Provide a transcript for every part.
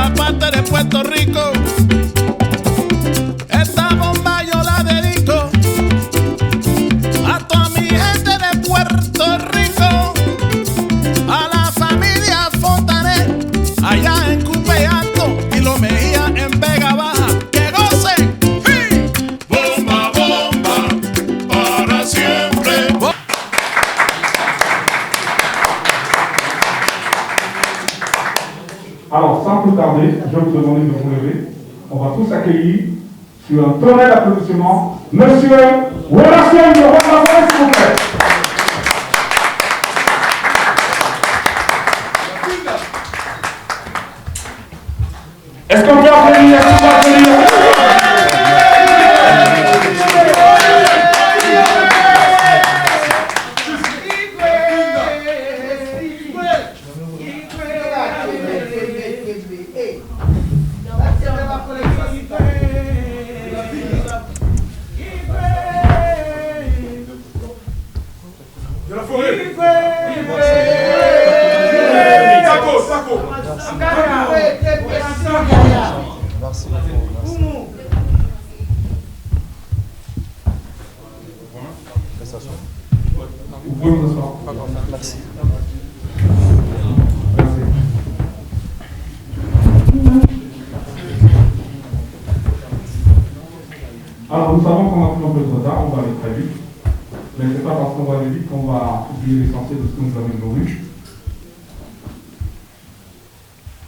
esta parte de Puerto Rico. Esta bomba yo la dedico a toda mi gente de Puerto Rico, a la familia Fontanet, allá en Cupe Alto y Lo Mejía en Vega Baja. ¡Que gocen! ¡Sí! Bomba, bomba, para siempre. Alors, sans plus tarder, je vais vous demander de vous lever. On va tous accueillir sur un tonnerre d'applaudissements Monsieur Werason de Rwanda, s'il vous plaît. Est-ce qu'on peut applaudir? Est-ce qu'on peut applaudir? Vous pouvez vous asseoir. Merci. Alors, nous savons qu'on a pris un peu de retard, on va aller très vite. Mais ce n'est pas parce qu'on va aller vite qu'on va oublier l'essentiel de ce que nous avons vu.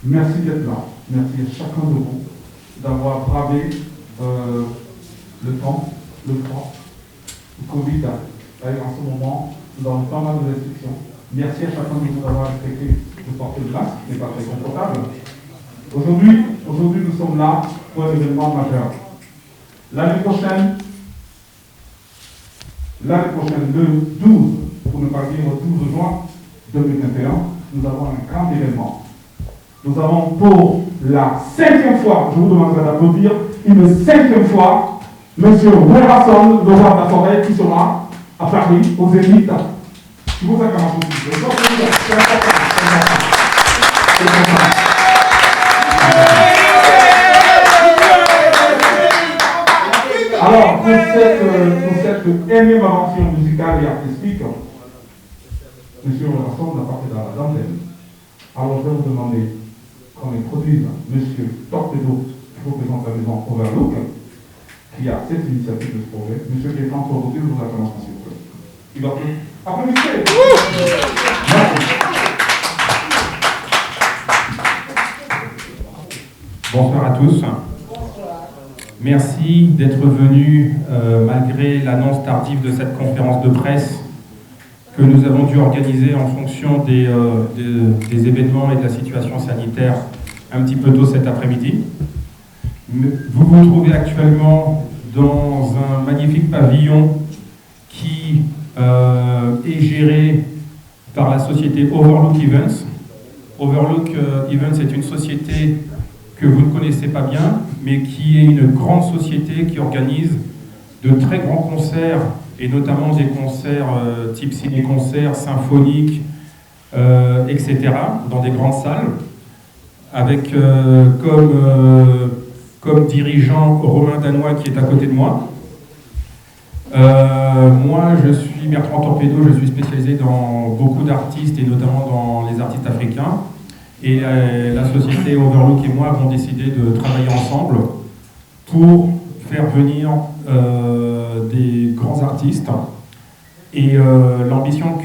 Merci d'être là. Merci à chacun de vous d'avoir bravé le temps, le froid, le Covid. En ce moment, nous avons pas mal de restrictions. Merci à chacun de vous d'avoir respecté de porter le masque, ce n'est pas très confortable. Aujourd'hui, nous sommes là pour un événement majeur. L'année prochaine, le 12, pour ne pas dire le 12 juin 2021, nous avons un grand événement. Nous avons pour la 5e fois, je vous demanderai d'applaudir, une 5e fois, M. Werason, le roi de la forêt, qui sera à Paris, aux Zénith. Je vous acclame. C'est important. Alors, pour cette énième aventure musicale et artistique, M. Werason n'a pas fait dans la dentelle. Alors, je vais vous demander qu'on introduise M. Torpedo, qui représente la maison Overlook, qui a cette initiative de ce projet. M. qui est entre vous, je vous acclame, s'il vous plaît. Il va plus. Applaudissez. Merci. Bonsoir à tous. Merci d'être venus malgré l'annonce tardive de cette conférence de presse que nous avons dû organiser en fonction des événements et de la situation sanitaire un petit peu tôt cet après-midi. Vous vous trouvez actuellement dans un magnifique pavillon qui est géré par la société Overlook Events. Overlook Events est une société que vous ne connaissez pas bien, mais qui est une grande société qui organise de très grands concerts, et notamment des concerts type ciné-concerts, symphoniques, etc., dans des grandes salles, avec comme dirigeant Romain Danois qui est à côté de moi. Moi, je suis Bertrand Torpedo, je suis spécialisé dans beaucoup d'artistes, et notamment dans les artistes africains. Et la société Overlook et moi avons décidé de travailler ensemble pour faire venir des grands artistes. Et l'ambition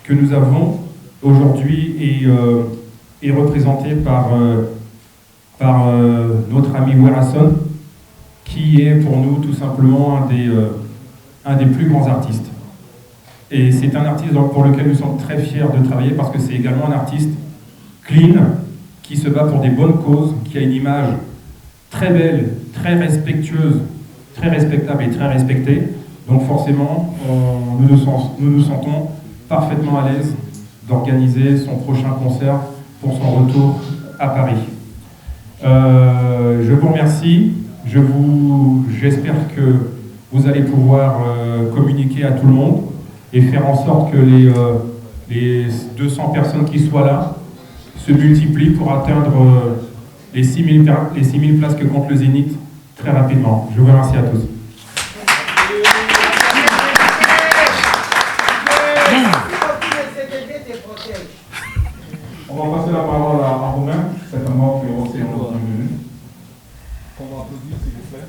que nous avons aujourd'hui est représentée par notre ami Werason, qui est pour nous tout simplement un des plus grands artistes. Et c'est un artiste pour lequel nous sommes très fiers de travailler, parce que c'est également un artiste clean, qui se bat pour des bonnes causes, qui a une image très belle, très respectueuse, très respectable et très respectée. Donc forcément, nous nous sentons parfaitement à l'aise d'organiser son prochain concert pour son retour à Paris. Je vous remercie. J'espère que vous allez pouvoir communiquer à tout le monde et faire en sorte que les 200 personnes qui soient là se multiplient pour atteindre les 6 000 places que compte le Zénith très rapidement. Je vous remercie à tous. On va passer la parole à Romain, certainement qui est aussi en ordre de minute. On va applaudir, s'il vous plaît.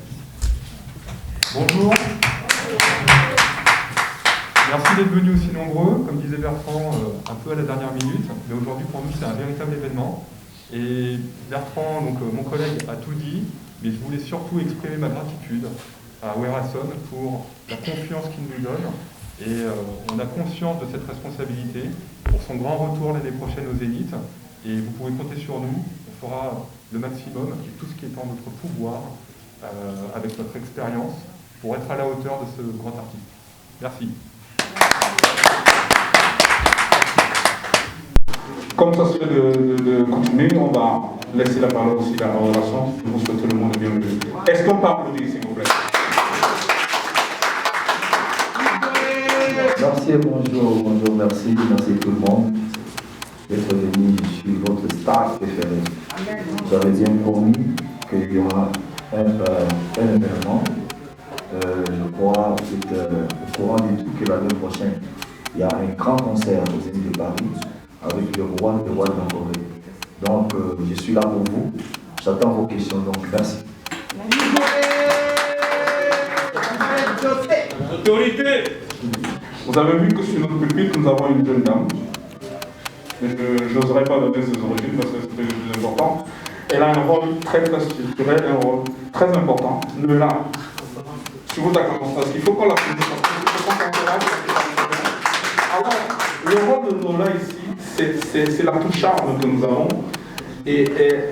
Bonjour. Merci d'être venus aussi nombreux, comme disait Bertrand, un peu à la dernière minute, mais aujourd'hui pour nous c'est un véritable événement. Et Bertrand, donc mon collègue, a tout dit, mais je voulais surtout exprimer ma gratitude à Werason pour la confiance qu'il nous donne. Et on a conscience de cette responsabilité pour son grand retour l'année prochaine au Zénith. Et vous pouvez compter sur nous, on fera le maximum, et tout ce qui est en notre pouvoir, avec notre expérience, pour être à la hauteur de ce grand artiste. Merci. Comme ça se fait de continuer, on va laisser la parole aussi à la relation. Je vous souhaite le monde bienvenu. Est-ce qu'on peut applaudir, s'il vous plaît? Merci, bonjour, merci tout le monde d'être venu. Je suis votre star préféré. J'avais bien promis qu'il y aura un événement. Je crois au courant du tout que l'année prochaine, il y a un grand concert au Zénith de Paris avec le roi de la Corée. Donc, je suis là pour vous. J'attends vos questions, donc merci. Autorité. Vous avez vu que sur notre pupitre, nous avons une jeune dame. Mais je n'oserais pas donner ses origines parce que c'est plus important. Elle a un rôle très structurel, un rôle très important. Noëlla, je vous accorde parce qu'il faut qu'on la connaisse. Alors, le rôle de Noëlla ici, c'est la touche charme que nous avons. Et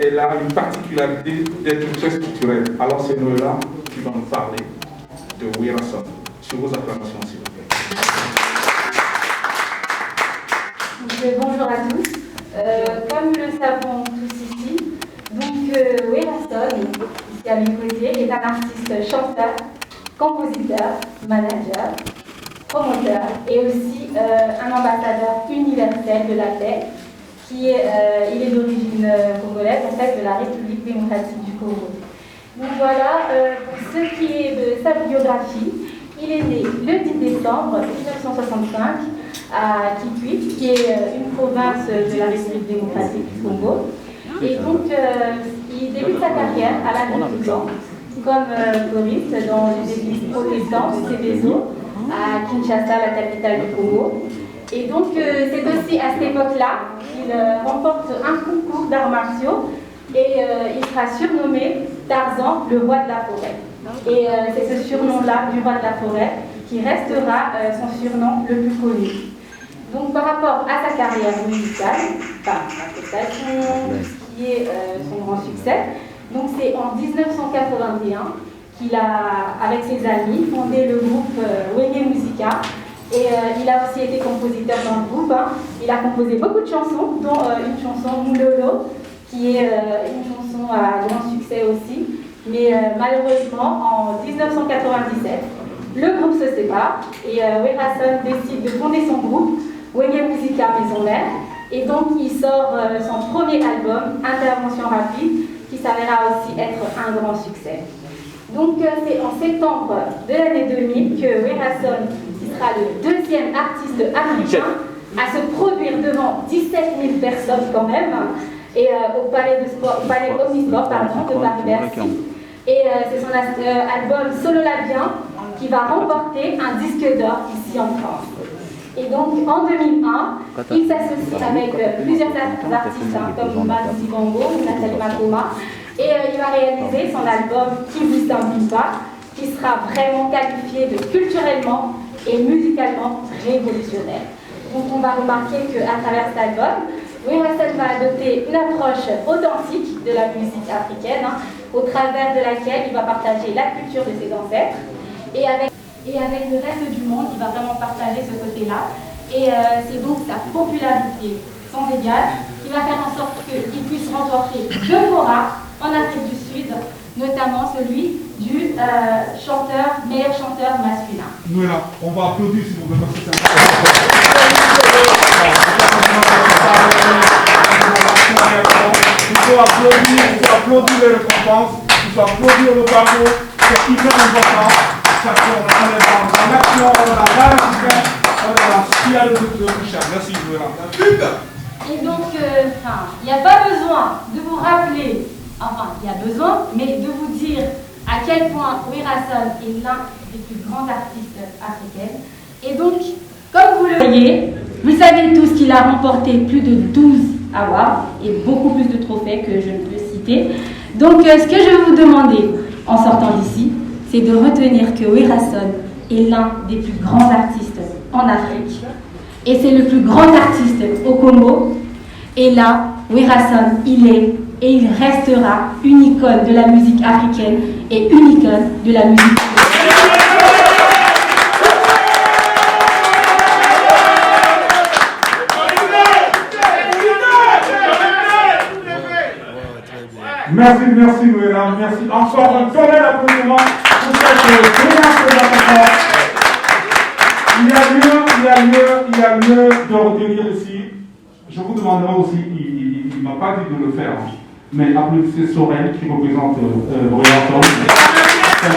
elle a une particularité d'être très structurelle. Alors c'est Noëlla qui va nous parler de Werason. Sur vos acclamations, s'il vous plaît. Bonjour à tous. Comme nous le savons tous ici, donc Werason, ici à mes côtés, est un artiste chanteur, compositeur, manager, promoteur et aussi un ambassadeur universel de la paix. Il est d'origine congolaise, en fait de la République démocratique du Congo. Donc voilà, pour ce qui est de sa biographie, il est né le 10 décembre 1965 à Kitui, qui est une province de la République démocratique du Congo. Et donc, il débute sa carrière à l'âge de 12 ans, comme choriste dans une église protestante de Sébezo, à Kinshasa, la capitale du Congo. Et donc, c'est aussi à cette époque-là qu'il remporte un concours d'arts martiaux et il sera surnommé Tarzan, le roi de la forêt. Et c'est ce surnom-là, du roi de la forêt, qui restera son surnom le plus connu. Donc, par rapport à sa carrière musicale, ce qui est son grand succès, donc c'est en 1981 qu'il a, avec ses amis, fondé le groupe Wenge Musica. Et il a aussi été compositeur dans le groupe. Il a composé beaucoup de chansons, dont une chanson Moulolo, qui est une chanson à grand succès aussi. Mais malheureusement, en 1997, le groupe se sépare et Werason décide de fonder son groupe, Wenge Musica Maison Mère. Et donc il sort son premier album, Intervention rapide, qui s'avérera aussi être un grand succès. Donc c'est en septembre de l'année 2000 que Werason sera le deuxième artiste africain à se produire devant 17 000 personnes quand même, et au palais Omnisport de Paris-Bercy. Et c'est son album Solo Labien qui va remporter un disque d'or ici en France. Et donc en 2001, il s'associe avec plusieurs artistes comme Manu Dibango ou Nathalie Makoma, et il va réaliser son album Qui vous s'invite pas, qui sera vraiment qualifié de culturellement et musicalement révolutionnaire. Donc on va remarquer qu'à travers cet album, Werason va adopter une approche authentique de la musique africaine, au travers de laquelle il va partager la culture de ses ancêtres. Et avec le reste du monde, il va vraiment partager ce côté-là. Et c'est donc sa popularité sans égal qui va faire en sorte qu'il puisse remporter 2 Cora en Afrique du Sud, notamment celui du meilleur chanteur masculin. Noëlla, on va applaudir si vous voulez parce que c'est applaudir les récompenses, il faut applaudir le parcours, c'est hyper important, parce qu'on est dans l'action, on est dans l'art africain, on est dans ce qu'il y a de plus cher. Merci, Joël. Et donc, il n'y a pas besoin de vous rappeler, enfin, il y a besoin, mais de vous dire à quel point Werason est l'un des plus grands artistes africains. Et donc, comme vous le voyez, vous savez tous qu'il a remporté plus de 12 awards et beaucoup plus de trophées que je ne peux citer. Donc, ce que je vais vous demander en sortant d'ici, c'est de retenir que Werason est l'un des plus grands artistes en Afrique. Et c'est le plus grand artiste au Congo. Et là, Werason, il est et il restera une icône de la musique africaine et une icône de la musique. Merci, Noéla, merci. Encore un tonnerre d'applaudissements pour cette brillante présentation. Il y a lieu de retenir ici. Je vous demanderai aussi, il ne m'a pas dit de le faire, mais applaudissez Sorel qui représente Werason. C'est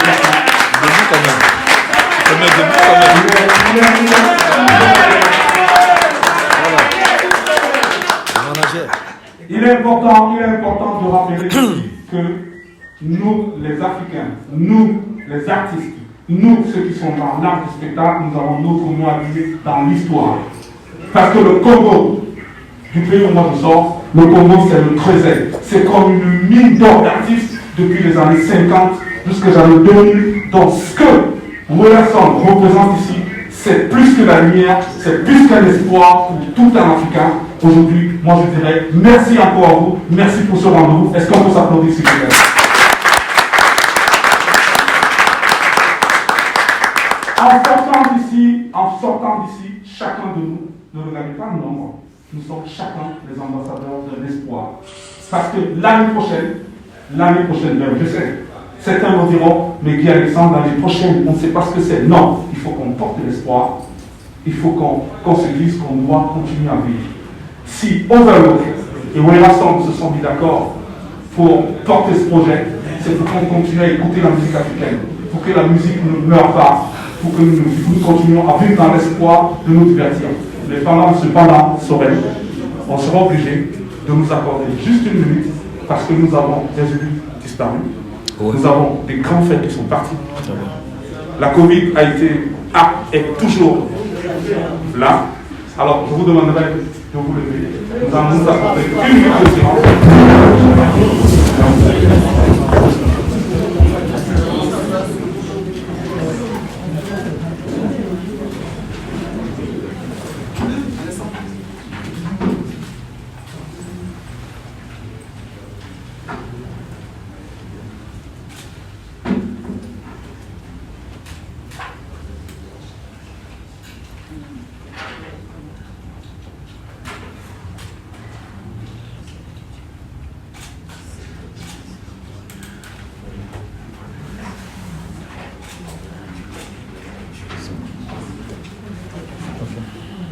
important. Il est important de rappeler que nous, les Africains, nous, les artistes, nous, ceux qui sont dans l'art du spectacle, nous avons notre mot à dire dans l'histoire. Parce que le Congo, du pays où moi je sors, le Congo c'est le creuset. C'est comme une mine d'or d'artistes depuis les années 50 jusqu'à les années 2000. Donc ce que Werason représente ici, c'est plus que la lumière, c'est plus qu'un espoir pour tout un Africain. Aujourd'hui, moi je dirais merci encore à vous, merci pour ce rendez-vous. Est-ce qu'on peut s'applaudir s'il vous plaît? En sortant d'ici, chacun de nous, ne regardez pas le nombre, nous sommes chacun les ambassadeurs de l'espoir. Parce que l'année prochaine, même, je sais, certains me diront, mais Guy Alexandre, l'année prochaine, on ne sait pas ce que c'est. Non, il faut qu'on porte l'espoir, il faut qu'on se dise qu'on doit continuer à vivre. Si Overlook et Werason se sont mis d'accord pour porter ce projet, c'est pour qu'on continue à écouter la musique africaine, pour que la musique ne meure pas, pour que nous continuions à vivre dans l'espoir de nous divertir. Mais cependant, Sorel, on sera obligé de nous accorder juste une minute parce que nous avons des élus disparus. Nous avons des grands faits qui sont partis. La Covid est toujours là. Alors, je vous demanderai de vous lever. Nous allons nous accorder une minute de silence.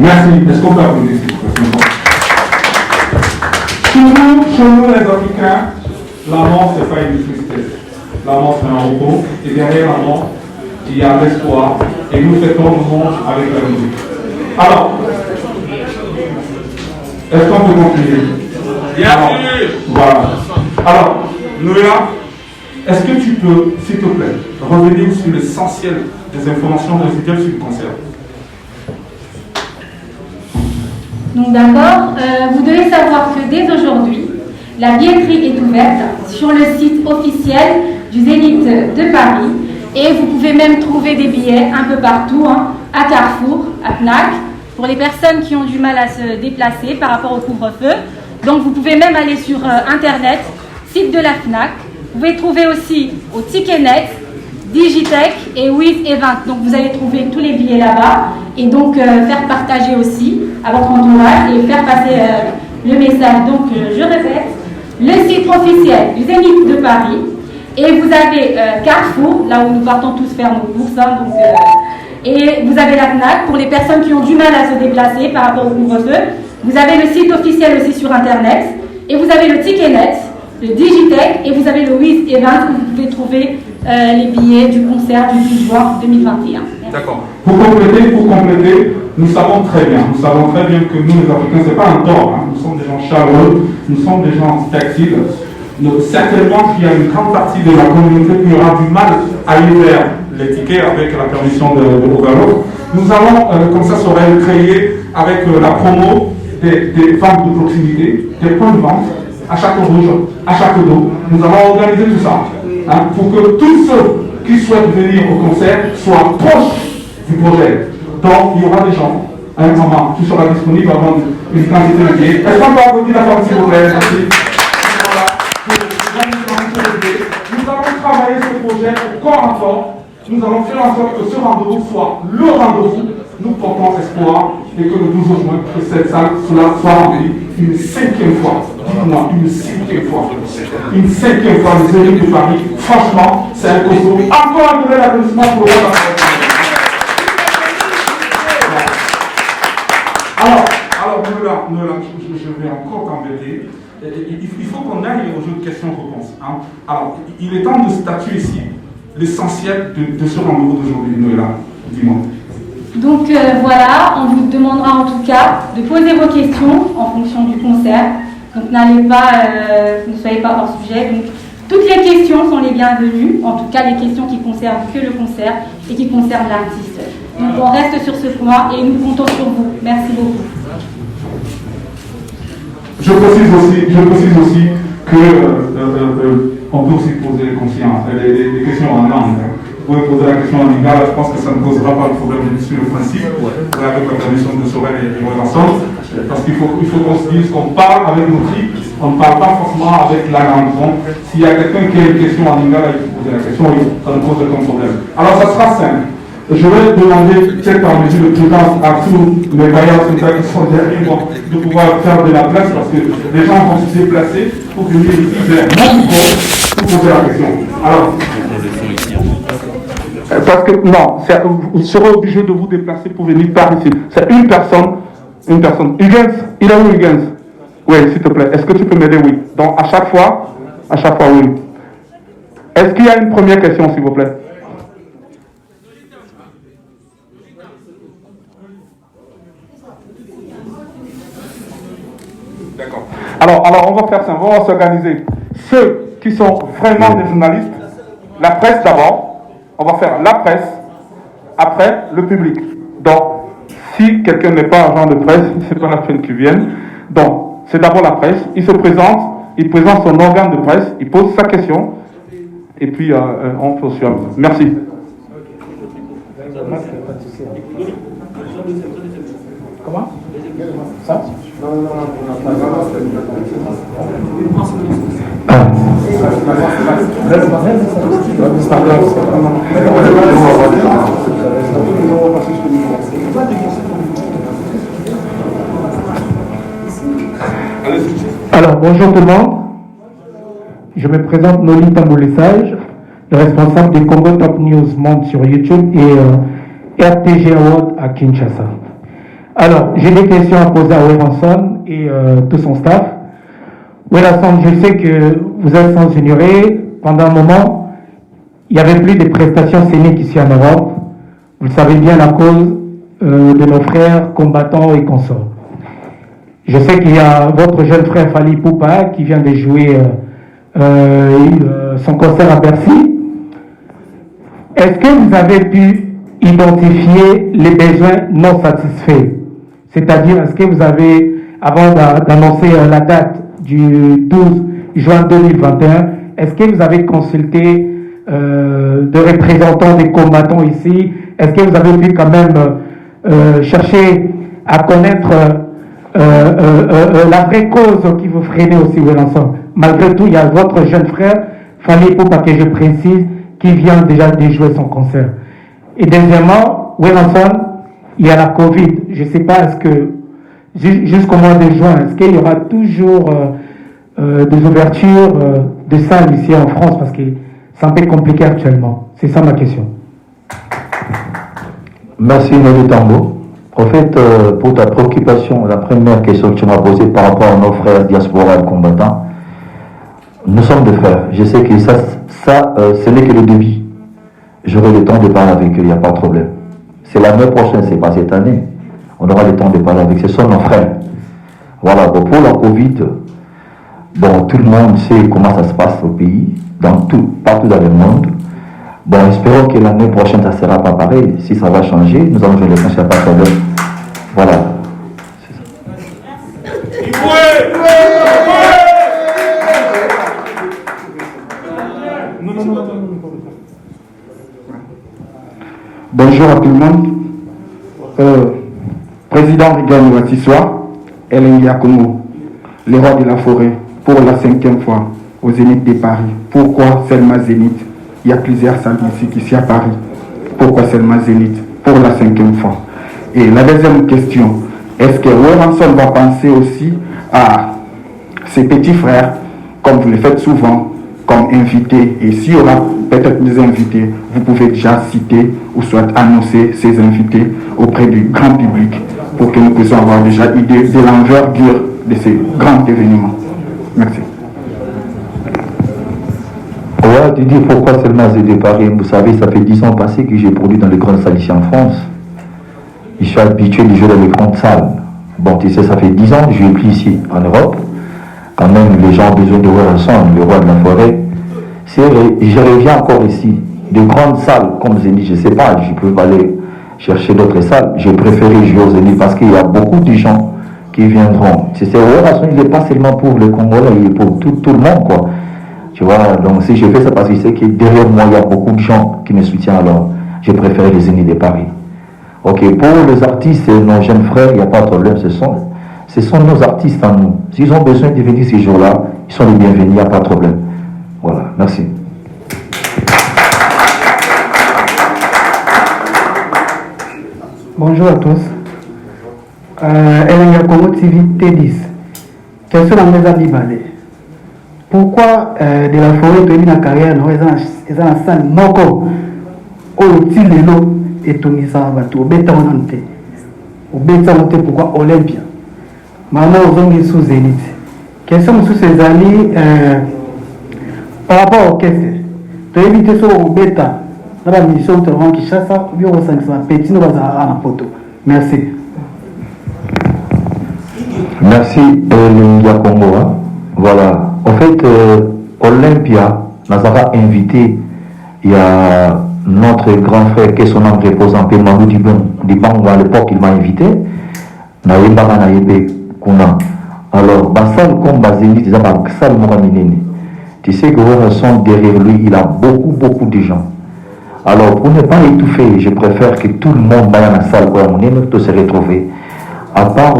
Merci. Est-ce qu'on peut applaudir s'il vous plaît? Chez nous, les Africains, la mort, ce n'est pas une tristesse. La mort, c'est un repos. Et derrière la mort, il y a l'espoir. Et nous fêtons le monde avec la musique. Alors, est-ce qu'on peut continuer? Bien sûr. Voilà. Alors, Noéla, est-ce que tu peux, s'il te plaît, revenir sur l'essentiel des informations résiduelles sur le concert? Donc d'accord, vous devez savoir que dès aujourd'hui, la billetterie est ouverte sur le site officiel du Zénith de Paris et vous pouvez même trouver des billets un peu partout, à Carrefour, à Fnac, pour les personnes qui ont du mal à se déplacer par rapport au couvre-feu. Donc vous pouvez même aller sur Internet, site de la Fnac. Vous pouvez trouver aussi au Ticketnet, Digitech et With Event. Donc vous allez trouver tous les billets là-bas et donc faire partager aussi à votre entourage et faire passer le message. Donc je répète, le site officiel du Zénith de Paris et vous avez Carrefour, là où nous partons tous faire nos courses. Et vous avez la Fnac pour les personnes qui ont du mal à se déplacer par rapport au couvre-feu. Vous avez le site officiel aussi sur Internet et vous avez le Ticketnet le Digitech, et vous avez le Wiz Event où vous pouvez trouver les billets du concert du 12 juin 2021. D'accord. Pour compléter, nous savons très bien que nous les Africains, ce n'est pas un tort, hein. Nous sommes des gens chaleureux, nous sommes des gens tactiles. Certainement qu'il y a une grande partie de la communauté qui aura du mal à aller vers les tickets avec la permission de Overload. Nous allons, comme ça serait créé avec la promo des ventes de proximité, des points de vente à chaque rouge, à chaque dos. Nous allons organiser tout ça, hein, pour que tous ceux qui souhaitent venir au concert soient proches du projet. Donc il y aura des gens, un moment, qui sera disponible avant une quantité de billets. Est-ce qu'on peut applaudir la famille, s'il vous plaît? Merci. Nous allons travailler ce projet au corps à corps. Nous allons faire en sorte que ce rendez-vous soit le rendez-vous. Nous portons espoir et que le 12 juin, que cette salle soit remplie une 5e fois. Dites-moi, une 5e fois. Une 5e fois, les élus de Paris. Franchement, c'est un costaud. Encore un nouvel applaudissement pour eux. Alors, je vais encore t'embêter. Il faut qu'on aille au jeu de questions-réponses. Hein. Alors, il est temps de statuer ici l'essentiel de ce rendez-vous d'aujourd'hui, Noëlla. Dis-moi. Donc voilà, on vous demandera en tout cas de poser vos questions en fonction du concert. Donc n'allez pas, ne soyez pas hors sujet. Donc, toutes les questions sont les bienvenues, en tout cas les questions qui concernent que le concert et qui concernent l'artiste. Donc on reste sur ce point et nous comptons sur vous. Merci beaucoup. Je précise aussi que on peut aussi poser des questions en langue. Vous pouvez poser la question en lingala, je pense que ça ne posera pas de problème sur le principe, avec la permission de Sorel et Wilson, parce qu'il faut qu'on se dise qu'on parle avec nos clips, on ne parle pas forcément avec la langue. Donc, s'il y a quelqu'un qui a une question en lingala, il faut poser la question, ça ne pose aucun problème. Alors, ça sera simple. Je vais demander, peut-être par mesure de prudence, à tous mes bailleurs qui sont derrière moi, de pouvoir faire de la place, parce que les gens vont se déplacer pour venir ici vers mon micro pour poser la question. Alors, parce que non, vous serez obligé de vous déplacer pour venir par ici. C'est une personne. Hugens, il est où Hugens? Oui, s'il te plaît. Est-ce que tu peux m'aider? Oui. Donc à chaque fois, oui. Est-ce qu'il y a une première question, s'il vous plaît? D'accord. Alors on va faire ça, on va s'organiser. Ceux qui sont vraiment des journalistes, la presse d'abord. On va faire la presse, après le public. Donc, si quelqu'un n'est pas agent de presse, c'est pas la peine qu'il vienne. Donc, c'est d'abord la presse. Il se présente, il présente son organe de presse, il pose sa question, et puis on poursuit. Merci. Comment? Ça? Alors, bonjour tout le monde. Je me présente Noli Tamboulessage, le responsable des Congo Top News Monde sur YouTube et RTG Award à Kinshasa. Alors, j'ai des questions à poser à Weranson et tout son staff. Weranson, je sais que vous êtes sans ignorer, pendant un moment, il n'y avait plus de prestations scéniques ici en Europe. Vous le savez bien, à cause de nos frères combattants et consorts. Je sais qu'il y a votre jeune frère Fally Ipupa qui vient de jouer son concert à Bercy. Est-ce que vous avez pu identifier les besoins non satisfaits? C'est-à-dire, est-ce que vous avez, avant d'annoncer la date du 12 juin 2021, est-ce que vous avez consulté de représentants des combattants ici? Est-ce que vous avez pu quand même chercher à connaître la vraie cause qui vous freinait aussi, Weranson? Malgré tout, il y a votre jeune frère, Fally Ipupa, que je précise, qui vient déjà de jouer son concert. Et deuxièmement, Weranson, il y a la Covid. Je ne sais pas, est-ce que jusqu'au mois de juin, est-ce qu'il y aura toujours des ouvertures de salles ici en France? Parce que c'est un peu compliqué actuellement. C'est ça ma question. Merci Noli Tambo. Prophète, pour ta préoccupation, la première question que tu m'as posée par rapport à nos frères diaspora et combattants, nous sommes des frères. Je sais que ça ce n'est que le début. J'aurai le temps de parler avec eux, il n'y a pas de problème. C'est l'année prochaine, c'est pas cette année. On aura le temps de parler avec eux. Ce sont nos frères. Voilà, bon, pour la Covid, bon, tout le monde sait comment ça se passe au pays, partout dans le monde. Bon, espérons que l'année prochaine, ça ne sera pas pareil. Si ça va changer, nous allons jouer les il n'y a pas de problème. Voilà. Bonjour à tout le monde. Président Rigan Wassissoa, Hélène Yakomo, le roi de la forêt, pour la 5e fois au Zénith de Paris. Pourquoi seulement Zénith? Il y a plusieurs salles ici à Paris. Pourquoi seulement Zénith? Pour la 5e fois. Et la deuxième question, est-ce que Weranson va penser aussi à ses petits frères, comme vous le faites souvent, comme invités? Et s'il y aura peut-être des invités, vous pouvez déjà citer ou soit annoncer ces invités auprès du grand public pour que nous puissions avoir déjà idée de l'envergure de ces grands événements. Merci. Ouais, tu dis pourquoi seulement ZD Paris? Vous savez, ça fait 10 ans passés que j'ai produit dans les grandes salles ici en France. Je suis habitué de jouer dans les grandes salles. Bon, tu sais, ça fait 10 ans que je n'ai plus ici en Europe. Quand même, les gens ont besoin de voir ensemble, le roi de la forêt. Je reviens encore ici. De grandes salles comme Zénith, je ne sais pas, je peux aller chercher d'autres salles. J'ai préféré jouer au Zénith parce qu'il y a beaucoup de gens qui viendront. C'est il n'est pas seulement pour le Congolais, il est pour tout le monde, quoi. Tu vois, donc si je fais ça parce que je sais que derrière moi, il y a beaucoup de gens qui me soutiennent, alors j'ai préféré les Zénith de Paris. Ok, pour les artistes et nos jeunes frères, il n'y a pas de problème, ce sont nos artistes à nous. S'ils ont besoin de venir ces jours-là, ils sont les bienvenus, il n'y a pas de problème. Voilà, merci. Bonjour à tous. Hélène Yakomo TV T10. Question dans mes amis balais. Pourquoi de la forêt de la carrière, nous avons un salle moko au tilelo et Tonisa Batou, au bêta monte. Au bêta monte pourquoi Olympia. Maman aux hommes sous Zénith. Question sous ces amis par rapport au caisse. Tu évites ça au bêta. Dans la mission de Rouen Kinshasa, bureau 500, petit nous va à photo. Merci. Merci, Lingia Congo. Voilà. En fait, Olympia nous a invité, il y a notre grand frère qui est son nom repose en paix, Mandou Dibango, à l'époque, il m'a invité. Alors, Bassal comme Bazéli, c'est un salle Moraminene. Tu sais que derrière lui, il a beaucoup de gens. Alors, pour ne pas étouffer, je préfère que tout le monde aille dans la salle pour se retrouver. À part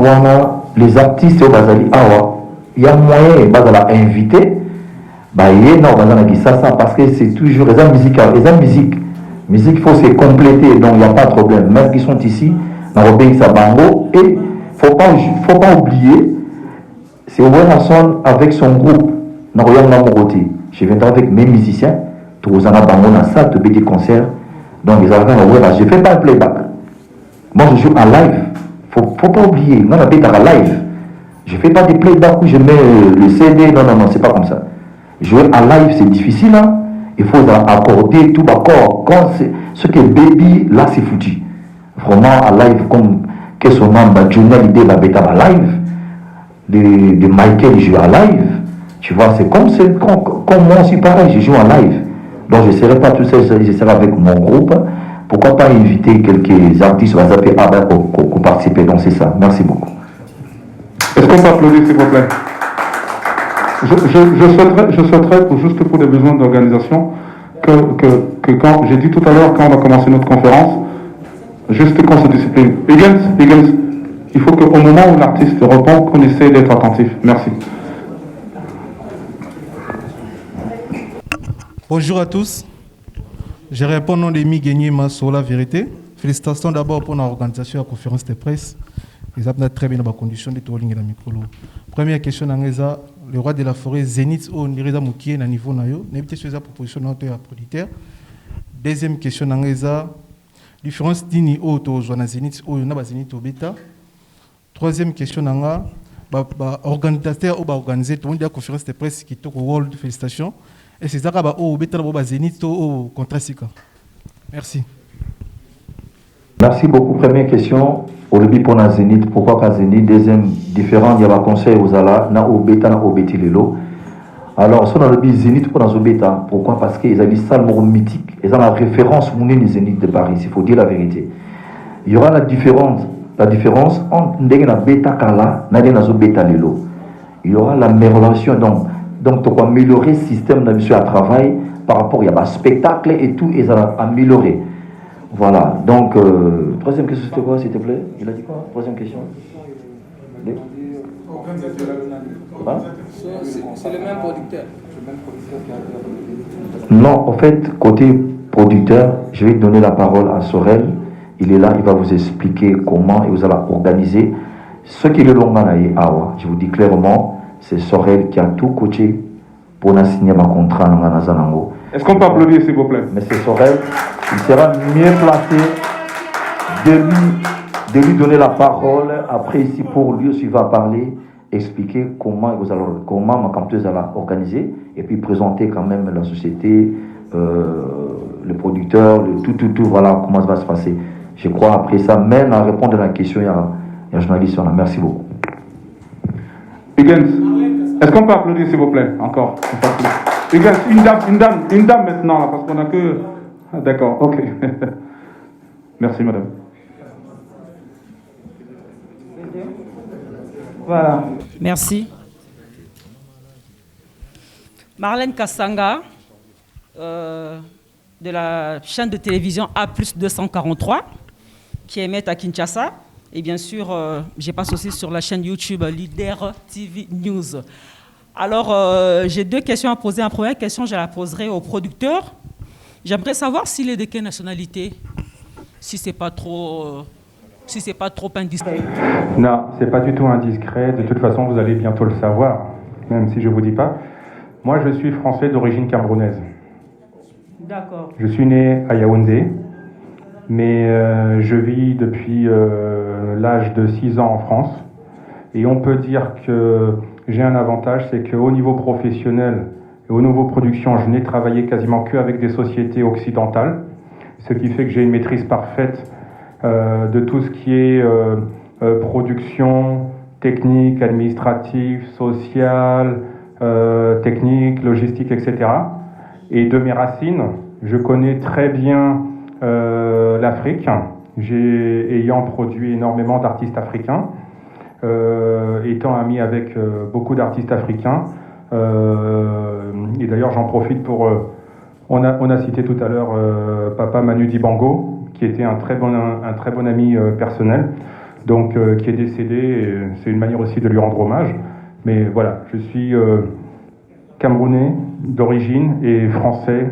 les artistes au Bazali, il y a moyen de inviter. Parce que c'est toujours les musical, musique. Musique, il faut se compléter, donc il n'y a pas de problème. Même qui sont ici, dans le pays Sabango, et il ne faut pas oublier, c'est Weranson avec son groupe, dans le Moroté. Je viendrai avec mes musiciens. Tous en abandon dans salle de petit concert. Donc ils arrivent à je ne fais pas le playback. Moi je joue en live. Faut pas oublier. Moi j'habite en live. Je ne fais pas des playback où je mets le CD. Non, c'est pas comme ça. Jouer en live c'est difficile. Hein? Il faut accorder tout d'accord. Quand ce que baby là c'est foutu. Vraiment en live comme que son nom Journal idée la bêta en live. De Michael il joue en live. Tu vois c'est comme moi aussi pareil. Je joue en live. Donc je ne serai pas tout seul, je serai avec mon groupe. Pourquoi pas inviter quelques artistes pour participer? Donc c'est ça. Merci beaucoup. Est-ce qu'on peut applaudir s'il vous plaît? Je souhaiterais juste pour des besoins d'organisation, que quand j'ai dit tout à l'heure, quand on va commencer notre conférence, juste qu'on se discipline. Higgins, il faut qu'au moment où l'artiste répond, qu'on essaie d'être attentif. Merci. Bonjour à tous. Je réponds au nom de Migeni sur la vérité. Félicitations d'abord pour l'organisation de la conférence de presse. Ils ont très bien dans les conditions de tourner la micro. Première question, le roi de la forêt Zénith, on dirait que c'est un niveau nayo. N'hésitez pas à la proposition de producteur. Deuxième question, la différence d'ini auto, Zénith, ou Zénith au bêta. Troisième question, organisateur ou organiser tout le monde a conférence de presse qui toque au World félicitations et c'est ça que au bétal au Zénith au contrat sika. Merci. Merci beaucoup. Première question au début pour la Zénith, pourquoi pas Zénith? Deuxième différent, il y a un conseil aux ala na au bêta na au béti lelo. Alors sur le Zénith pour dans au bêta, pourquoi? Parce qu'ils ont dit salle mythique, ils ont la référence monnaie Zénith de Paris, il faut dire la vérité. Il y aura la différence entre Ndengena Beta Kala et Nazo Beta Lelo. Il y aura l'amélioration, donc tu peux améliorer le système d'habitude à travail par rapport à un spectacle et tout, et ça va améliorer. Voilà, donc, troisième question, c'était quoi, s'il te plaît? Il a dit quoi? Troisième question? C'est le même producteur. Non, en fait, côté producteur, je vais donner la parole à Sorel. Il est là, il va vous expliquer comment et vous allez organiser. Ce qui est le long awa, je vous dis clairement, c'est Sorel qui a tout coaché pour signer ma contrat dans Nazanango. Est-ce qu'on peut applaudir, s'il vous plaît? Mais c'est Sorel, il sera mieux placé de lui donner la parole. Après, ici, pour lui aussi, il va parler, expliquer comment ma campeuse va organiser et puis présenter quand même la société, le producteur, tout, voilà comment ça va se passer. Je crois après ça, même à répondre à la question, il y a un journaliste là. Merci beaucoup. Higgins, est-ce qu'on peut applaudir s'il vous plaît? Encore. Higgins, une dame maintenant, là, parce qu'on n'a que... Ah, d'accord, ok. Merci madame. Voilà. Merci. Marlène Kassanga, de la chaîne de télévision A+243, qui émet à Kinshasa. Et bien sûr, je passe aussi sur la chaîne YouTube Leader TV News. Alors, j'ai deux questions à poser. La première question, je la poserai au producteur. J'aimerais savoir s'il est de quelle nationalité, si c'est pas trop indiscret. Non, c'est pas du tout indiscret. De toute façon, vous allez bientôt le savoir, même si je vous dis pas. Moi, je suis français d'origine camerounaise. D'accord. Je suis né à Yaoundé, mais je vis depuis l'âge de 6 ans en France. Et on peut dire que j'ai un avantage, c'est qu'au niveau professionnel et au niveau production, je n'ai travaillé quasiment qu'avec des sociétés occidentales, ce qui fait que j'ai une maîtrise parfaite de tout ce qui est production, technique, administrative, sociale, technique, logistique, etc. Et de mes racines, je connais très bien l'Afrique, ayant produit énormément d'artistes africains, étant ami avec beaucoup d'artistes africains. Et d'ailleurs, j'en profite pour... on a cité tout à l'heure Papa Manu Dibango, qui était un très bon ami personnel, donc qui est décédé. Et c'est une manière aussi de lui rendre hommage. Mais voilà, je suis camerounais d'origine et français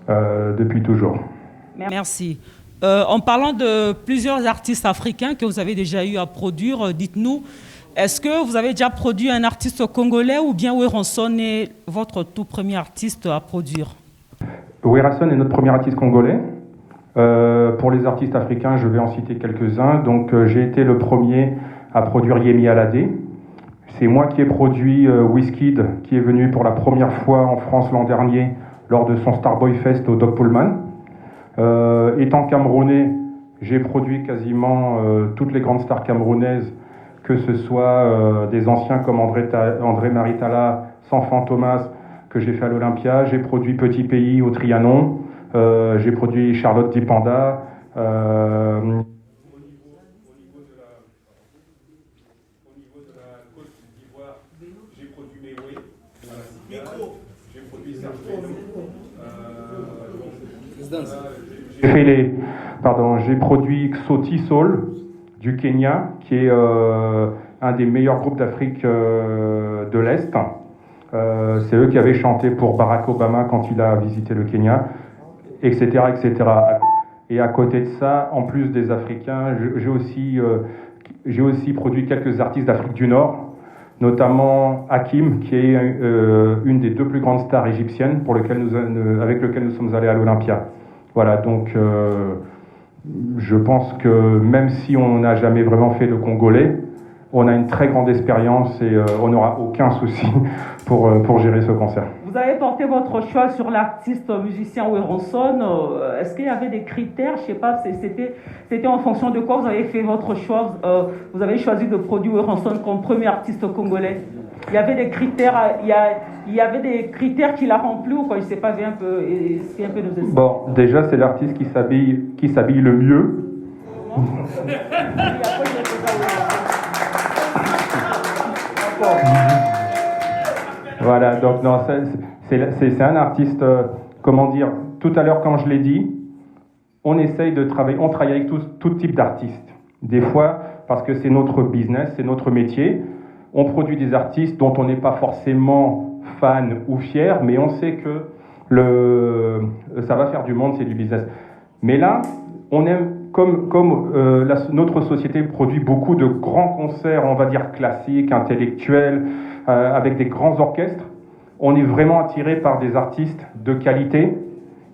depuis toujours. Merci. En parlant de plusieurs artistes africains que vous avez déjà eu à produire, dites-nous, est-ce que vous avez déjà produit un artiste congolais ou bien Werason est votre tout premier artiste à produire? Werason est notre premier artiste congolais. Pour les artistes africains, je vais en citer quelques-uns. Donc, j'ai été le premier à produire Yemi Alade. C'est moi qui ai produit Wizkid, qui est venu pour la première fois en France l'an dernier lors de son Starboy Fest au Doc Pullman. Étant camerounais, j'ai produit quasiment toutes les grandes stars camerounaises, que ce soit des anciens comme André Maritala, Sanfant Thomas, que j'ai fait à l'Olympia. J'ai produit Petit Pays au Trianon. J'ai produit Charlotte Dipanda. J'ai produit Xoti Soul du Kenya, qui est un des meilleurs groupes d'Afrique de l'Est. C'est eux qui avaient chanté pour Barack Obama quand il a visité le Kenya, etc., etc. Et à côté de ça, en plus des Africains, j'ai aussi produit quelques artistes d'Afrique du Nord, notamment Hakim, qui est une des deux plus grandes stars égyptiennes avec lesquelles nous sommes allés à l'Olympia. Voilà, donc je pense que même si on n'a jamais vraiment fait de congolais, on a une très grande expérience et on n'aura aucun souci pour gérer ce concert. Vous avez porté votre choix sur l'artiste musicien Werenson. Est-ce qu'il y avait des critères? Je ne sais pas, c'était en fonction de quoi vous avez fait votre choix? Vous avez choisi de produire Werenson comme premier artiste congolais. Il y avait des critères, il y avait des critères qu'il a remplis ou quoi? Je ne sais pas, viens un peu nous expliquer. Bon, déjà, c'est l'artiste qui s'habille le mieux. Voilà, donc non, c'est un artiste, comment dire, tout à l'heure quand je l'ai dit, on travaille avec tout type d'artistes. Des fois, parce que c'est notre business, c'est notre métier, on produit des artistes dont on n'est pas forcément fan ou fier, mais on sait que ça va faire du monde, c'est du business. Mais là, on aime, notre société produit beaucoup de grands concerts, on va dire classiques, intellectuels, avec des grands orchestres, on est vraiment attiré par des artistes de qualité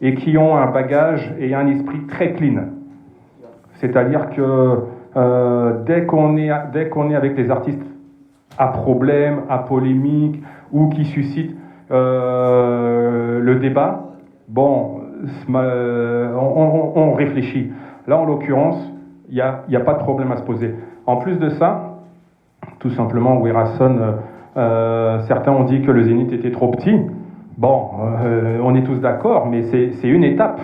et qui ont un bagage et un esprit très clean. C'est-à-dire que dès qu'on est avec des artistes à problème, à polémique ou qui suscitent le débat, bon, on réfléchit. Là, en l'occurrence, il n'y a pas de problème à se poser. En plus de ça, tout simplement, Werenson, certains ont dit que le Zénith était trop petit. Bon, on est tous d'accord, mais c'est une étape.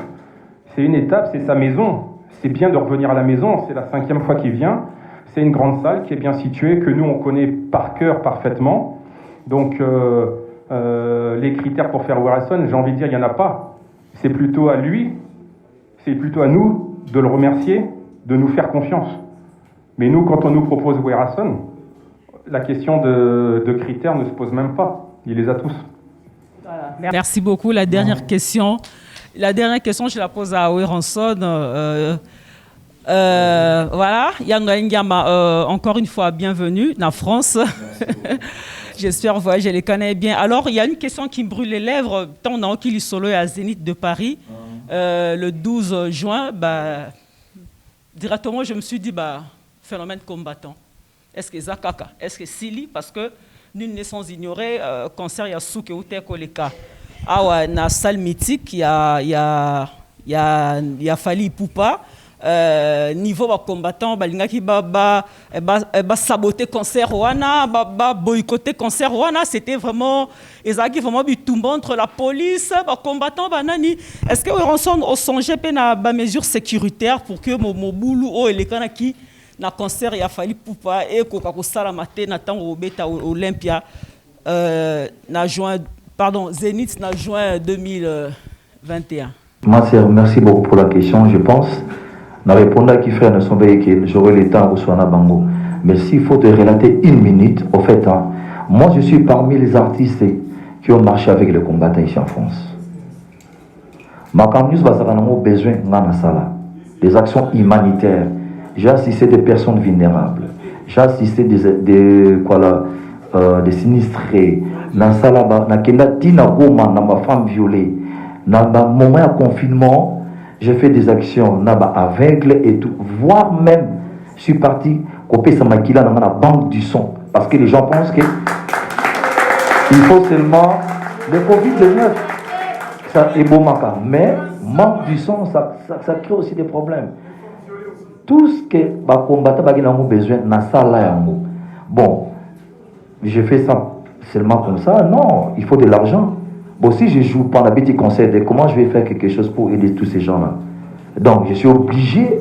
C'est une étape, c'est sa maison. C'est bien de revenir à la maison, c'est la 5e fois qu'il vient. C'est une grande salle qui est bien située, que nous, on connaît par cœur parfaitement. Donc, les critères pour faire Werenson, j'ai envie de dire, il n'y en a pas. C'est plutôt à lui, c'est plutôt à nous de le remercier, de nous faire confiance. Mais nous, quand on nous propose Werenson, la question de critères ne se pose même pas. Il les a tous. Voilà. Merci beaucoup. La dernière question, je la pose à Werenson. Voilà, Yann Ngama, encore une fois, bienvenue en France. J'espère que je les connais bien. Alors, il y a une question qui me brûle les lèvres. Tant dans qu'il solo à Zénith de Paris, le 12 juin, directement, je me suis dit, phénomène combattant. Est-ce que Zakaka? Est-ce que Sili? Parce que nul n'est sans ignorer, concert Yasuke ou Tekoleka. Ah ouais, dans la salle mythique, il y a Fali Poupa. Niveau combattant, balingaki saboter concert wana, boycotter concert wana, c'était vraiment ezaki vraiment bitumba entre la police, combattant banani. Est-ce que Werenson au songe pe na ba mesure sécuritaire pour que mobulu o elekana ki na concert ya Fali Poupa et koka ko sala maté na tango beta Olympia na juin, pardon, Zénith na juin 2021. Merci beaucoup pour la question. Je pense na répondre à qui fait ne sombe que j'aurai le temps au soana bango. Mais s'il faut te relater une minute, au fait, moi je suis parmi les artistes qui ont marché avec les combattants ici en France. Ma campus va avoir besoin des actions humanitaires. J'ai assisté des personnes vulnérables. J'ai assisté des sinistrés. Dans ça ma femme violée. Dans le moment de confinement, j'ai fait des actions aveugles et tout. Voire même, je suis parti couper sa maquilla dans la banque du son. Parce que les gens pensent que il faut seulement le Covid-19. Ça est beau maca. Mais manque du son, ça crée aussi des problèmes. Tout ce que les combattants ont besoin, bon, je fais ça seulement comme ça. Non, il faut de l'argent. Bon, si je joue pendant un petit concert, comment je vais faire quelque chose pour aider tous ces gens-là? Donc, je suis obligé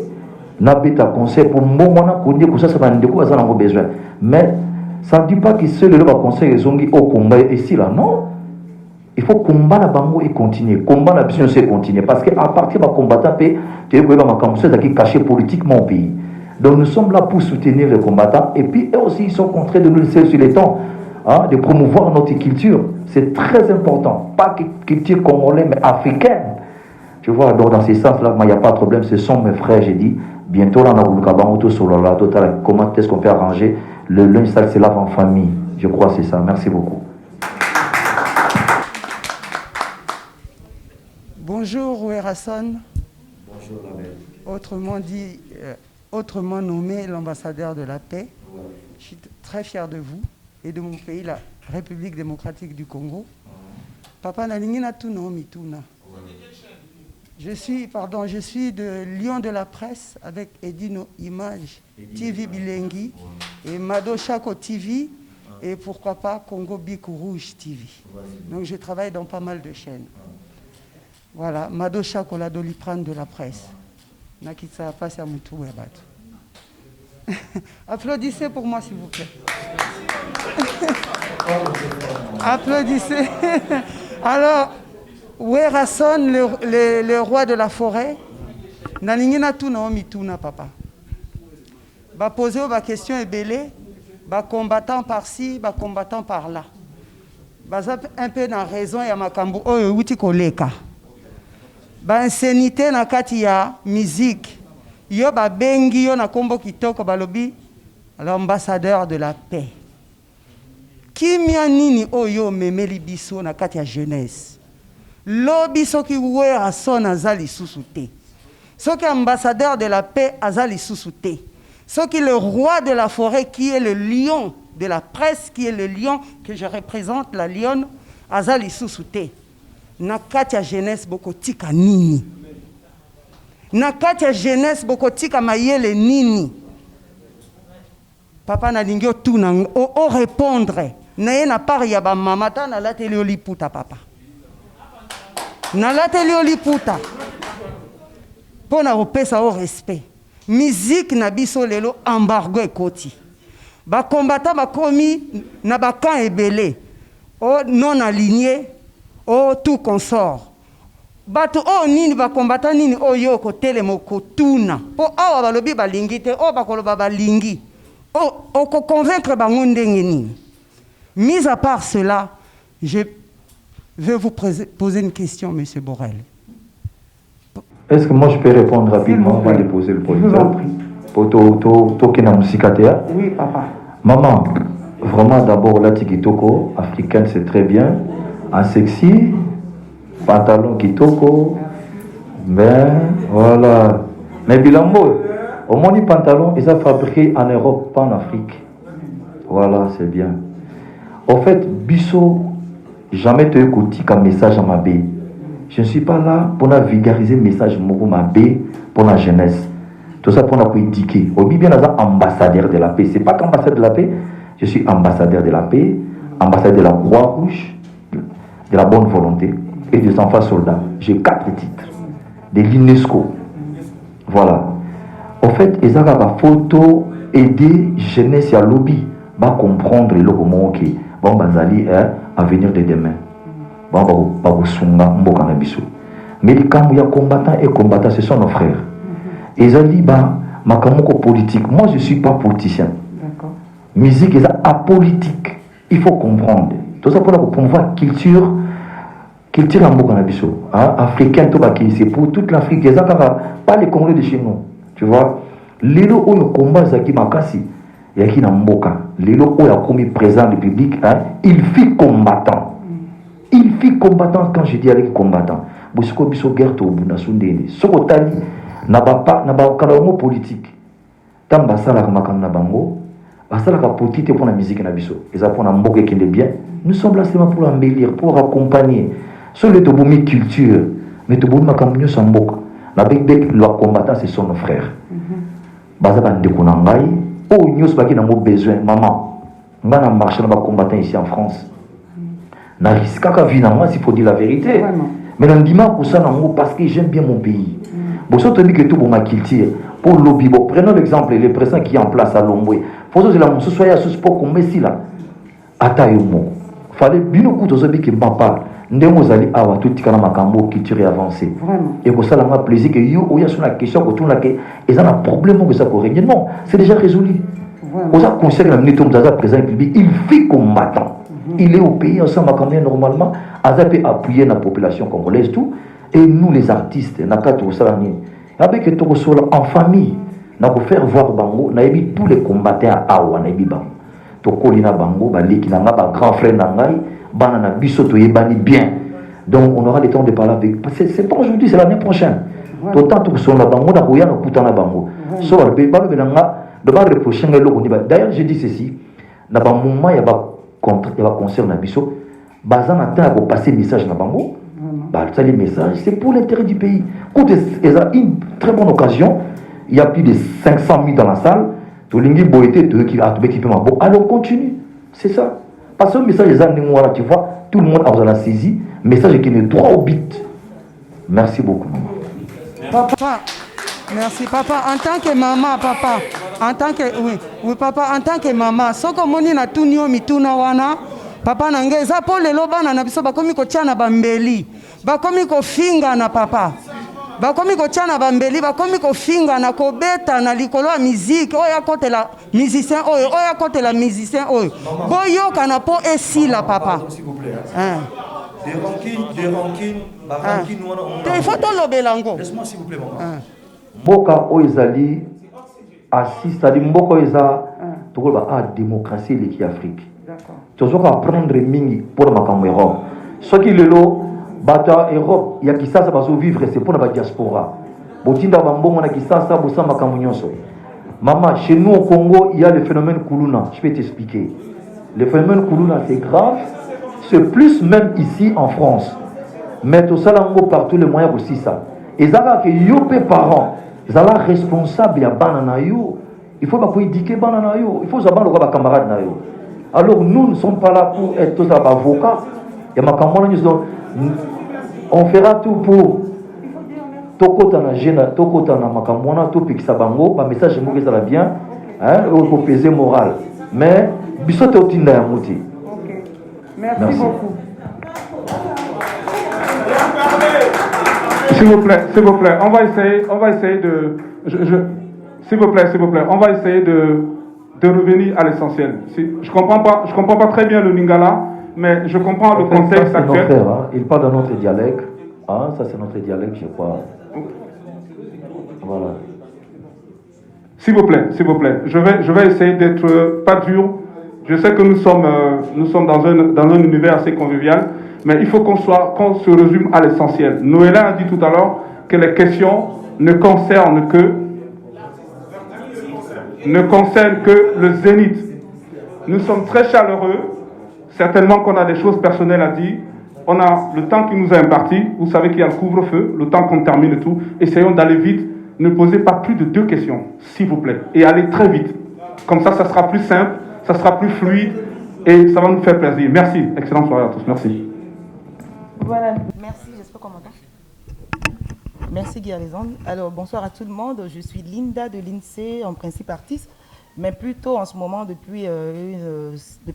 d'habiter un concert pour moi, ça va nous besoin. Mais ça ne dit pas que seul le concert ils ont dit au combat ici là, non. Il faut combattre la bango et continuer. Combattre la business et continuer. Parce qu'à partir de combattre, tu peux ma caché politiquement au pays. Donc, nous sommes là pour soutenir les combattants. Et puis, eux aussi, ils sont contraints de nous laisser sur les temps. De promouvoir notre culture, c'est très important. Pas culture congolaise, mais africaine. Tu vois, donc dans ces sens-là, il n'y a pas de problème. Ce sont mes frères, j'ai dit. Bientôt, là, on a voulu comment est-ce qu'on peut arranger le linge sale, c'est lave en famille. Je crois que c'est ça. Merci beaucoup. Bonjour, Werenson. Bonjour, la belle. Autrement nommé l'ambassadeur de la paix. Je suis très fier de vous et de mon pays, la République démocratique du Congo. Papa Nalingina Tuno Mituna. Je suis de Lion de la Presse avec Edino Image, TV Bilengi et Mado Chako TV et pourquoi pas Congo Biku Rouge TV. Donc je travaille dans pas mal de chaînes. Voilà, Mado Chako la Doliprane de la presse. Nakitsa passe à Moutou et Batou. Applaudissez pour moi s'il vous plaît. Applaudissez. Alors, Werason, le roi de la forêt, Naningina Tuna Mituna papa. Va poser ma question est belée, va combattant par-ci, va combattant par-là. Va un peu dans raison et à makambu oh wuti koleka. Ba insanité na kati ya musique. Yo ba bengi yo na kombo kitoko balobi l'ambassadeur de la paix. Kimia nini oyo memeli biso na kati ya jeunesse. Lobi soki wera son azali susute. Soki ambassadeur de la paix azali susute. Soki le roi de la forêt qui est le lion de la presse, qui est le lion que je représente, la lionne, azali susute. Na kati ya jeunesse bokotika nini. Na kati ya jeunesse bokotika mayele nini. Papa na lingio tout na o répondre. Na na part ya ba mamata na la télé oliputa papa. Na la télé oliputa. Pona opesa au respect. Musique na biso lelo embargo ekoti. Ba combattant ba komi na ba camp ebele. O non aligné, o tout consort. Bato o nini ba combattant nini o yo ko tele moko tuna. Po awa balobi ba lingi te o ba koloba ba lingi. O ko convaincre bango ndenge nini. Mis à part cela, je vais vous poser une question, M. Borrell. Est-ce que moi je peux répondre rapidement avant de poser le producteur? Pour Tokena Musikatea? Oui, papa. Maman, vraiment d'abord la Tikitoko, africaine c'est très bien. En sexy, pantalon Kitoko, mais voilà. Mais Bilambo, au moins les pantalons, ils sont fabriqués en Europe, pas en Afrique. Voilà, c'est bien. En fait, Bisso, jamais te écouté comme message à ma baie. Je ne suis pas là pour vulgariser le message pour ma baie, pour la jeunesse. Tout ça pour nous indiquer. Au bien ambassadeur de la paix. Ce n'est pas qu'ambassadeur de la paix, je suis ambassadeur de la paix, ambassadeur de la Croix-Rouge, de la bonne volonté et des enfants soldats. J'ai 4 titres de l'UNESCO. Voilà. En fait, ils ont une photo aider jeunesse à lobby, va comprendre le comment qui bon bazali avenir de demain. Bon ba sunga mboka na biso. Mais les camps combattants et combattants ce sont nos frères. Ils ont dit ba makamoko politique. Moi je suis pas politicien. D'accord. Musique est apolitique. Il faut comprendre. Tout ça pour la promouvoir culture en mboka na biso. Africain to ba qui c'est pour toute l'Afrique. Ils pas les Congolais de chez nous. Tu vois, lelo oyo combat zaki makasi yaki na mboka. Lelo oyo a commis présent du public, il fit combattant. Il fit combattant quand je dis avec combattant. Bosiko biso guerre to buna sundeni. Sokotali na ba kalongo politique. Tamba sala ka makam na bango, basala ka politique pour la musique na biso. Eza pour na mboka qui est bien. Nous sommes là seulement pour embellir, pour accompagner. Sur le tobomi culture, mais tobomi makam nyo sa mboka. La big le combattant ce sont nos frères. Baza ndeko na ngai, o nyos baki na mo besoin maman. Ngana marcher na ba combattant ici en France. Na risque ka vie na moi s'il faut dire la vérité. Mais dans dimanche pour ça parce que j'aime bien mon pays. Bon ça te dit que tout bon ma culture pour lobby. Bon prenons l'exemple le président qui est en place à Lomboué. Faut que la monsieur soit sous sport comme Messi là. Atayomo. Fallait bien coup de zobi qui m'en parle. Ndemo zali awa tout kana makambo culture avancée. Et pour ça la m'a plaisir que yo oya sur la question que tout là que ils ont un problème que ça corrige. Non, c'est déjà résolu. Pour ça conseil la minute Mzaza président public, il fait combattant. Il est au pays ensemble comme normalement, Azapé appuyer la population congolaise tout et nous les artistes nakato salani. Avec tout solo en famille, n'a ko faire voir bango, na yebi tous les combattants à awa na yebi bango. To kolina bango ba leki na ba grand frère na ngai. Banana bisoto yebani bien. Donc on aura le temps de parler avec. C'est pas aujourd'hui, c'est l'année prochaine. D'autant que son bango na koya na kutana bango. So ba be na nga va reprocher d'ailleurs je dis ceci dans un moment il y a un concert na biso bazan attend pour passer message na bango ça les messages c'est pour l'intérêt du pays quand il y a une très bonne occasion il y a plus de 500 000 dans la salle tout l'ingi boité tout qui a tout qui peut bon alors continue c'est ça parce que le message les années tu vois tout le monde a besoin de la saisie message qui est droit au but. Merci beaucoup papa. Merci papa en tant que maman papa en tant que oui papa en tant que maman soko moni na tunio mituna wana papa nange za po lelo bana na biso bakomi ko tiana bambeli bakomi ko finga na papa bakomi ko tiana bambeli bakomi ko finga na ko beta na likolo ya musique oya kotela musicien oya kotela musicien oyo boyoka na po esila papa s'il vous plaît des rancines il faut to lobelango laisse-moi s'il vous plaît maman Mboka Oizali assiste à Mboka Oiza tout la démocratie l'équipe Afrique. Tu dois apprendre mingi pour ma Europe. Ce qui le lot bata Europe, il y a qui ça va vivre c'est pour la diaspora. Botinda bambongo na qui ça bossa makamunyonso. Maman, chez nous au Congo, il y a le phénomène Kuluna. Je vais t'expliquer. Le phénomène Kuluna c'est grave, c'est plus même ici en France. Mais tout ça là partout les moyens aussi ça. Et ça que yopé parents zala responsable ya banana yo il faut pas éduquer banana yo il faut savoir le camarade na yo alors nous ne sommes pas là pour être tous avocats et on fera tout pour tokota na jeune tokota na makamona to pikisa bango ba message mo ça va bien hein pour peser moral mais biso te otinda ya muti. Merci beaucoup. S'il vous plaît, on va essayer de, s'il vous plaît, on va essayer de revenir à l'essentiel. Je comprends pas très bien le Lingala, mais je comprends le contexte actuel. Frère, hein. Il parle de notre dialecte, hein. Ça c'est notre dialecte, je crois. Voilà. S'il vous plaît, je vais essayer d'être pas dur. Je sais que nous sommes dans un univers assez convivial. Mais il faut qu'on se résume à l'essentiel. Noëlla a dit tout à l'heure que les questions ne concernent que le zénith. Nous sommes très chaleureux. Certainement qu'on a des choses personnelles à dire. On a le temps qui nous est imparti. Vous savez qu'il y a le couvre-feu, le temps qu'on termine tout. Essayons d'aller vite. Ne posez pas plus de 2 questions, s'il vous plaît. Et allez très vite. Comme ça sera plus simple, ça sera plus fluide et ça va nous faire plaisir. Merci. Excellente soirée à tous. Merci. Voilà, merci, j'espère qu'on m'entend. Merci Guy Alexandre. Alors bonsoir à tout le monde, je suis Linda de l'INSEE, en principe artiste, mais plutôt en ce moment depuis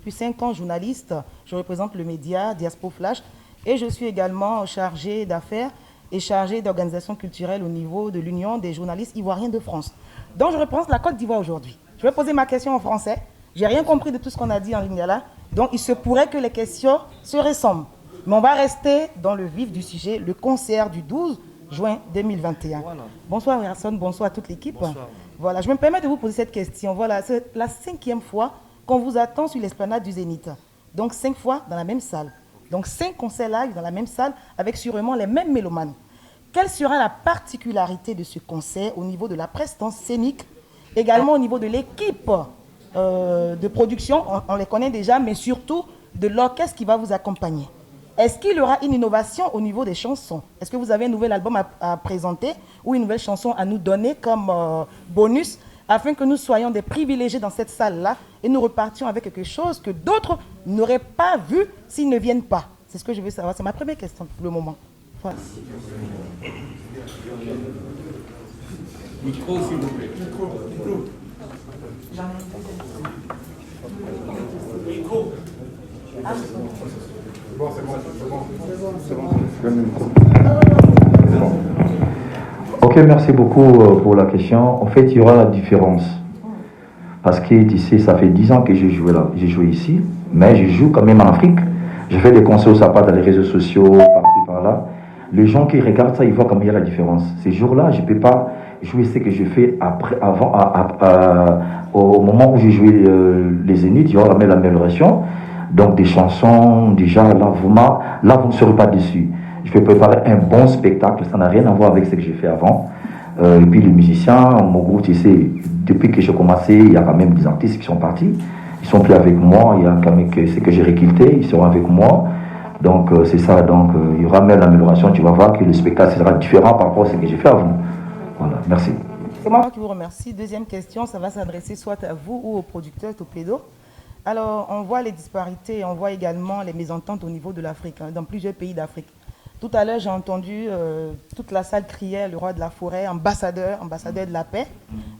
5 ans journaliste. Je représente le média Diaspo Flash et je suis également chargée d'affaires et chargée d'organisation culturelle au niveau de l'Union des journalistes ivoiriens de France. Donc je représente la Côte d'Ivoire aujourd'hui. Je vais poser ma question en français. J'ai rien compris de tout ce qu'on a dit en Lingala, donc il se pourrait que les questions se ressemblent. Mais on va rester dans le vif du sujet, le concert du 12 juin 2021. Voilà. Bonsoir Wilson, bonsoir à toute l'équipe. Voilà, je me permets de vous poser cette question. Voilà, c'est la 5e fois qu'on vous attend sur l'esplanade du Zénith. Donc 5 fois dans la même salle. Donc 5 concerts live dans la même salle avec sûrement les mêmes mélomanes. Quelle sera la particularité de ce concert au niveau de la prestance scénique, également au niveau de l'équipe de production, on les connaît déjà, mais surtout de l'orchestre qui va vous accompagner? Est-ce qu'il y aura une innovation au niveau des chansons? Est-ce que vous avez un nouvel album à présenter ou une nouvelle chanson à nous donner comme bonus afin que nous soyons des privilégiés dans cette salle-là et nous repartions avec quelque chose que d'autres n'auraient pas vu s'ils ne viennent pas? C'est ce que je veux savoir. C'est ma première question pour le moment. Voilà. Micro, s'il vous plaît. Micro. Bon, c'est bon. Ok, merci beaucoup pour la question. En fait, il y aura la différence. Parce que d'ici, ça fait 10 ans que j'ai joué là. J'ai joué ici, mais je joue quand même en Afrique. Je fais des concerts au Sapa dans les réseaux sociaux, par-ci, par-là. Les gens qui regardent ça, ils voient comment il y a la différence. Ces jours-là, je ne peux pas jouer ce que je fais au moment où j'ai joué les Zéniths, il y aura même l'amélioration. Donc des chansons, déjà, là, vous ne serez pas déçus. Je vais préparer un bon spectacle, ça n'a rien à voir avec ce que j'ai fait avant. Et puis les musiciens, mon groupe, tu sais, depuis que j'ai commencé, il y a quand même des artistes qui sont partis. Ils sont plus avec moi, il y a quand même que c'est que j'ai réquilté, ils seront avec moi. Donc c'est ça, donc il y aura même l'amélioration, tu vas voir que le spectacle sera différent par rapport à ce que j'ai fait avant. Voilà, merci. C'est moi qui vous remercie. Deuxième question, ça va s'adresser soit à vous ou au producteur Topédo. Alors, on voit les disparités, on voit également les mésententes au niveau de l'Afrique, hein, dans plusieurs pays d'Afrique. Tout à l'heure, j'ai entendu toute la salle crier le roi de la forêt, ambassadeur de la paix.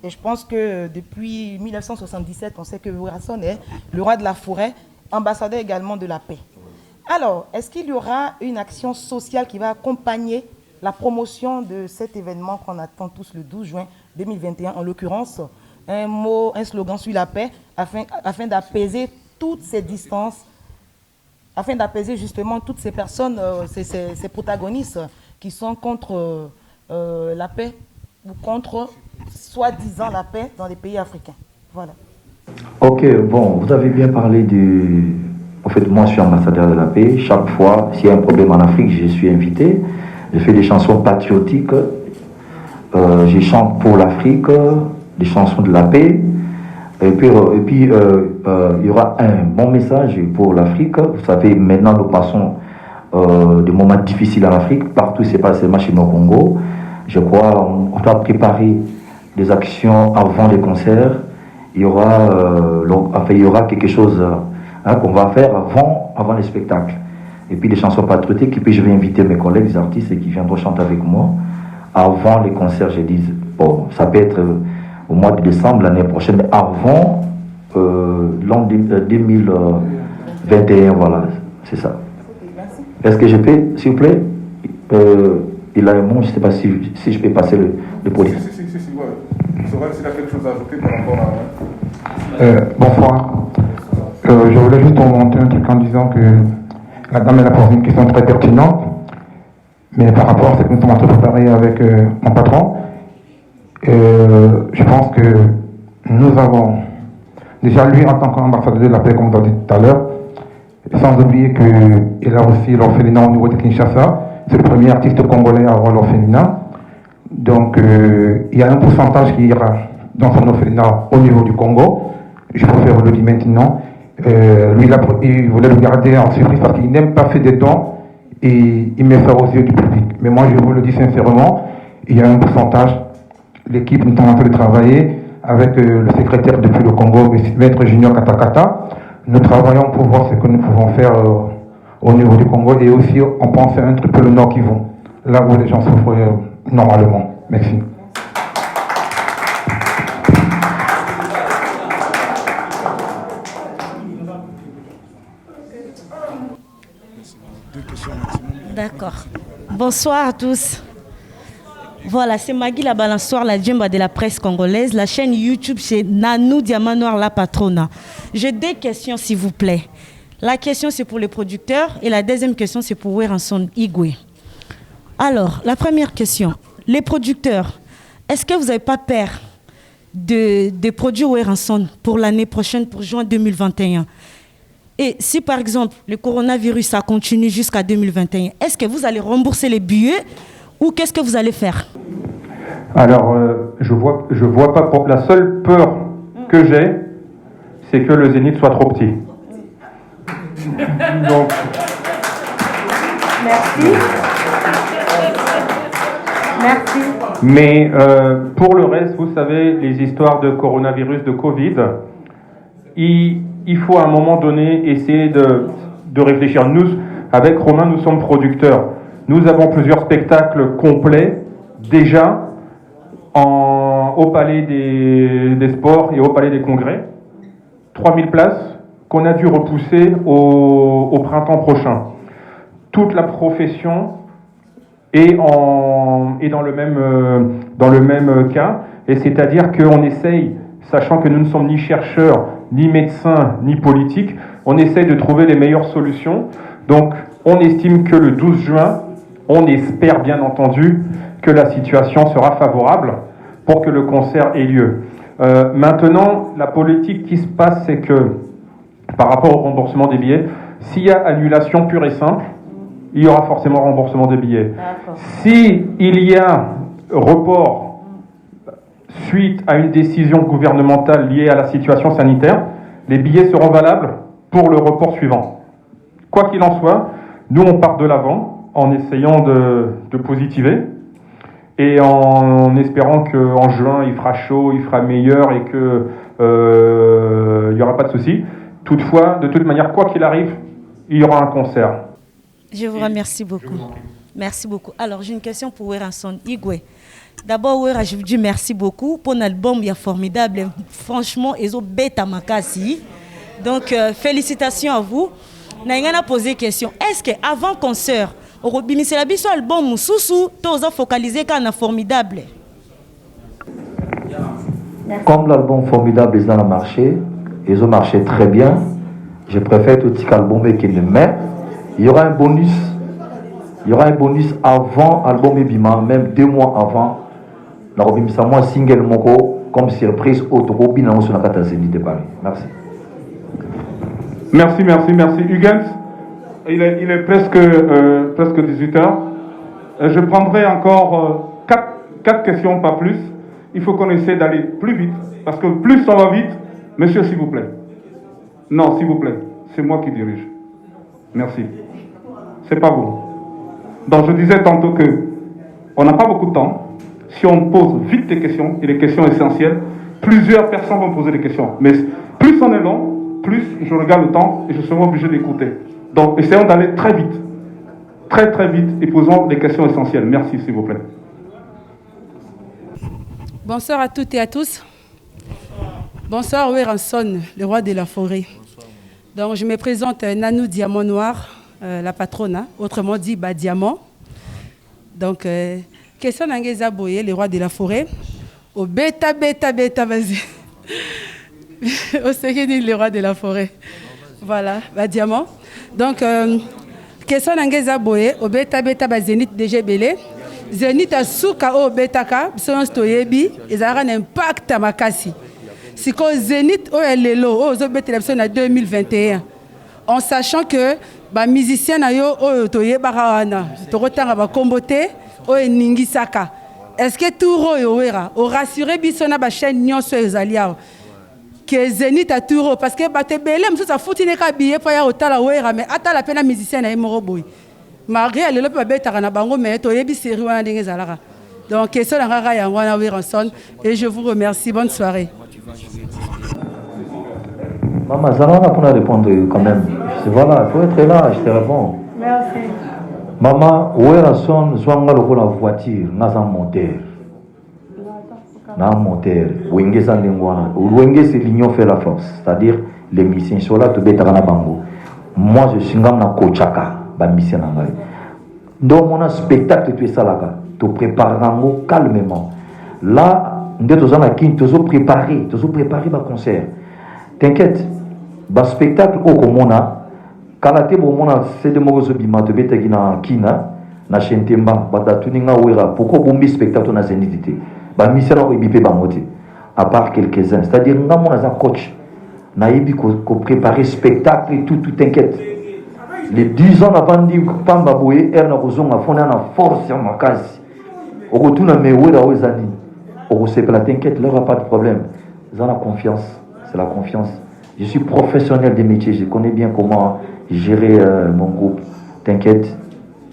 Et je pense que depuis 1977, on sait que Werason est le roi de la forêt, ambassadeur également de la paix. Alors, est-ce qu'il y aura une action sociale qui va accompagner la promotion de cet événement qu'on attend tous le 12 juin 2021, en l'occurrence, un slogan sur la paix, afin d'apaiser toutes ces distances, afin d'apaiser justement toutes ces personnes, ces protagonistes qui sont contre la paix ou contre, soi-disant, la paix dans les pays africains. Voilà. Ok, bon, vous avez bien parlé du... En fait, moi, je suis ambassadeur de la paix. Chaque fois, s'il y a un problème en Afrique, je suis invité. Je fais des chansons patriotiques. Je chante pour l'Afrique, des chansons de la paix. Et puis, il y aura un bon message pour l'Afrique. Vous savez, maintenant, nous passons des moments difficiles en Afrique. Partout, c'est pas seulement chez nous au Congo. Je crois on doit préparer des actions avant les concerts. Il y aura quelque chose qu'on va faire avant les spectacles. Et puis des chansons patriotiques. Et puis je vais inviter mes collègues, les artistes, qui viendront chanter avec moi avant les concerts. Je dis, bon, ça peut être au mois de décembre l'année prochaine, mais avant l'an 2021, voilà, c'est ça. Est-ce que je peux, s'il vous plaît, il a un mot, je ne sais pas si je peux passer le podium. Si, ouais. C'est vrai s'il a quelque chose à ajouter par rapport à... bonsoir. Je voulais juste remonter un truc en disant que la dame elle a posé une question très pertinente, mais par rapport à ce que nous sommes en train de préparer avec mon patron, je pense que nous avons, déjà lui en tant qu'ambassadeur de la paix, comme vous avez dit tout à l'heure, sans oublier qu'il a aussi l'orphelinat au niveau de Kinshasa, c'est le premier artiste congolais à avoir l'orphelinat, donc il y a un pourcentage qui ira dans son orphelinat au niveau du Congo, je préfère le dire maintenant. Lui, il voulait le garder en surprise parce qu'il n'aime pas faire des dons et il met ça aux yeux du public. Mais moi, je vous le dis sincèrement, il y a un pourcentage. L'équipe, nous sommes en train de travailler avec le secrétaire depuis le Congo, Maître Junior Katakata. Nous travaillons pour voir ce que nous pouvons faire au niveau du Congo et aussi on pense à un truc pour le Nord Kivu, là où les gens souffrent normalement. Merci. D'accord. Bonsoir à tous. Voilà, c'est Magui la balançoire, la djemba de la presse congolaise. La chaîne YouTube, c'est Nanou Diamant Noir, la patrona. J'ai deux questions, s'il vous plaît. La question, c'est pour les producteurs et la deuxième question, c'est pour Werason Igwe. Alors, la première question. Les producteurs, est-ce que vous n'avez pas peur de produire Werason pour l'année prochaine, pour juin 2021 ? Et si par exemple le coronavirus ça continue jusqu'à 2021, est-ce que vous allez rembourser les billets ou qu'est-ce que vous allez faire? Alors je vois pas. La seule peur que j'ai, c'est que le Zénith soit trop petit. Donc. Merci. Merci. Mais pour le reste, vous savez, les histoires de coronavirus, de Covid, il faut à un moment donné essayer de réfléchir. Nous, avec Romain, nous sommes producteurs. Nous avons plusieurs spectacles complets déjà au Palais des Sports et au Palais des Congrès. 3000 places qu'on a dû repousser au printemps prochain. Toute la profession est dans le même cas, et c'est-à-dire qu'on essaye, sachant que nous ne sommes ni chercheurs, ni médecins, ni politiques, on essaye de trouver les meilleures solutions. Donc, on estime que le 12 juin, on espère bien entendu que la situation sera favorable pour que le concert ait lieu. Maintenant, la politique qui se passe, c'est que, par rapport au remboursement des billets, s'il y a annulation pure et simple, il y aura forcément remboursement des billets. Si il y a report suite à une décision gouvernementale liée à la situation sanitaire, les billets seront valables pour le report suivant. Quoi qu'il en soit, nous on part de l'avant en essayant de positiver et en espérant qu'en juin il fera chaud, il fera meilleur et qu'il n'y aura pas de soucis. Toutefois, de toute manière, quoi qu'il arrive, il y aura un concert. Je vous remercie beaucoup. Merci beaucoup. Alors, j'ai une question pour Werason Igwe. D'abord, Wera, je vous dis merci beaucoup pour l'album, il est formidable. Franchement, ils ont bête à Makassi. Donc, félicitations à vous. Naïgana a posé une question. Est-ce qu'avant concert, au bimisé la biso album Soussou, tous ont focalisé qu'on a formidable? Comme l'album formidable ils ont marché, ils ont marché très bien. Je préfère tout petit album qui ne met. Il y aura un bonus. Il y aura un bonus avant l'album Ebima, même 2 mois avant. La Robimisa, moi, single Moko, comme surprise, autorobi, n'a pas de Zénith de Paris. Merci. Merci. Hugens, il est presque 18h. Je prendrai encore 4 questions, pas plus. Il faut qu'on essaie d'aller plus vite, parce que plus ça va vite, monsieur, s'il vous plaît. Non, s'il vous plaît, c'est moi qui dirige. Merci. C'est pas vous. Donc je disais tantôt que on n'a pas beaucoup de temps. Si on pose vite des questions, et des questions essentielles, plusieurs personnes vont poser des questions. Mais plus on est long, plus je regarde le temps et je serai obligé d'écouter. Donc essayons d'aller très vite. Très vite et posons des questions essentielles. Merci, s'il vous plaît. Bonsoir à toutes et à tous. Bonsoir Werason, le roi de la forêt. Donc je me présente Nanou Diamant Noir, la patronne, autrement dit Diamant. Donc, question d'Angeza Boye, le roi de la forêt. Au bêta, vas-y. Au second, le roi de la forêt. Voilà, Diamant. Donc, question d'Angeza Boye, au bêta, Zénith DGBL. Zénith a souka au bêtaka, son stoyebi, et ça a un impact à Makassi. Si que Zénith au LLO, au Zobétélepson en 2021, en sachant que les musiciens au Toye Barawana, Torotanga va comboter au Ningisaka. Est-ce que tout royauera au rassuré Bissona ba chaîne Nyon sur les alliés que Zénith a tout parce que bate belem ça fouti ne ka billet pour ya otala wera mais ata la peine musicien na moroboy. Malgré le pe beta na bango mais Toye bi série wana ndenge zalaka. Donc question na rara ya wana Werason et je vous remercie. Bonne soirée. Maman, ça va pour répondre quand même. Voilà, il faut être là, je te réponds. Merci. Maman, Werason, zwanga loko la voiture, naza moteur. Na moteur. Wenge sa lingwana. Wenge c'est l'union fait la force. C'est-à-dire, les missions sont là, tu bêta na bango. Moi, je suis ngam na kochaka, ba mission na ngai. Donc, mon spectacle, tu es ça là, tu prépares calmement. Là, nous sommes préparé ma concert. T'inquiète, le spectacle au Komona, Kalate Bomona, c'est de Mogozo Bima, de Betagina Kina, na Shentemba, Badatuninga Wera, pourquoi Bombi spectacle na Zénithité, Mission Ibipe Bamote, à part quelques-uns. C'est-à-dire, nous avons un coach, Naïbi, qu'on prépare spectacle et tout, t'inquiète. Les 10 ans avant de dire Pamba Boye, Erna Rozon a fondé une force en Makasi. Au retour, on a mis Wera Ozani. Au Sepla, t'inquiète, il n'y aura pas de problème. Ils ont la confiance. C'est la confiance. Je suis professionnel des métiers, je connais bien comment gérer mon groupe. T'inquiète,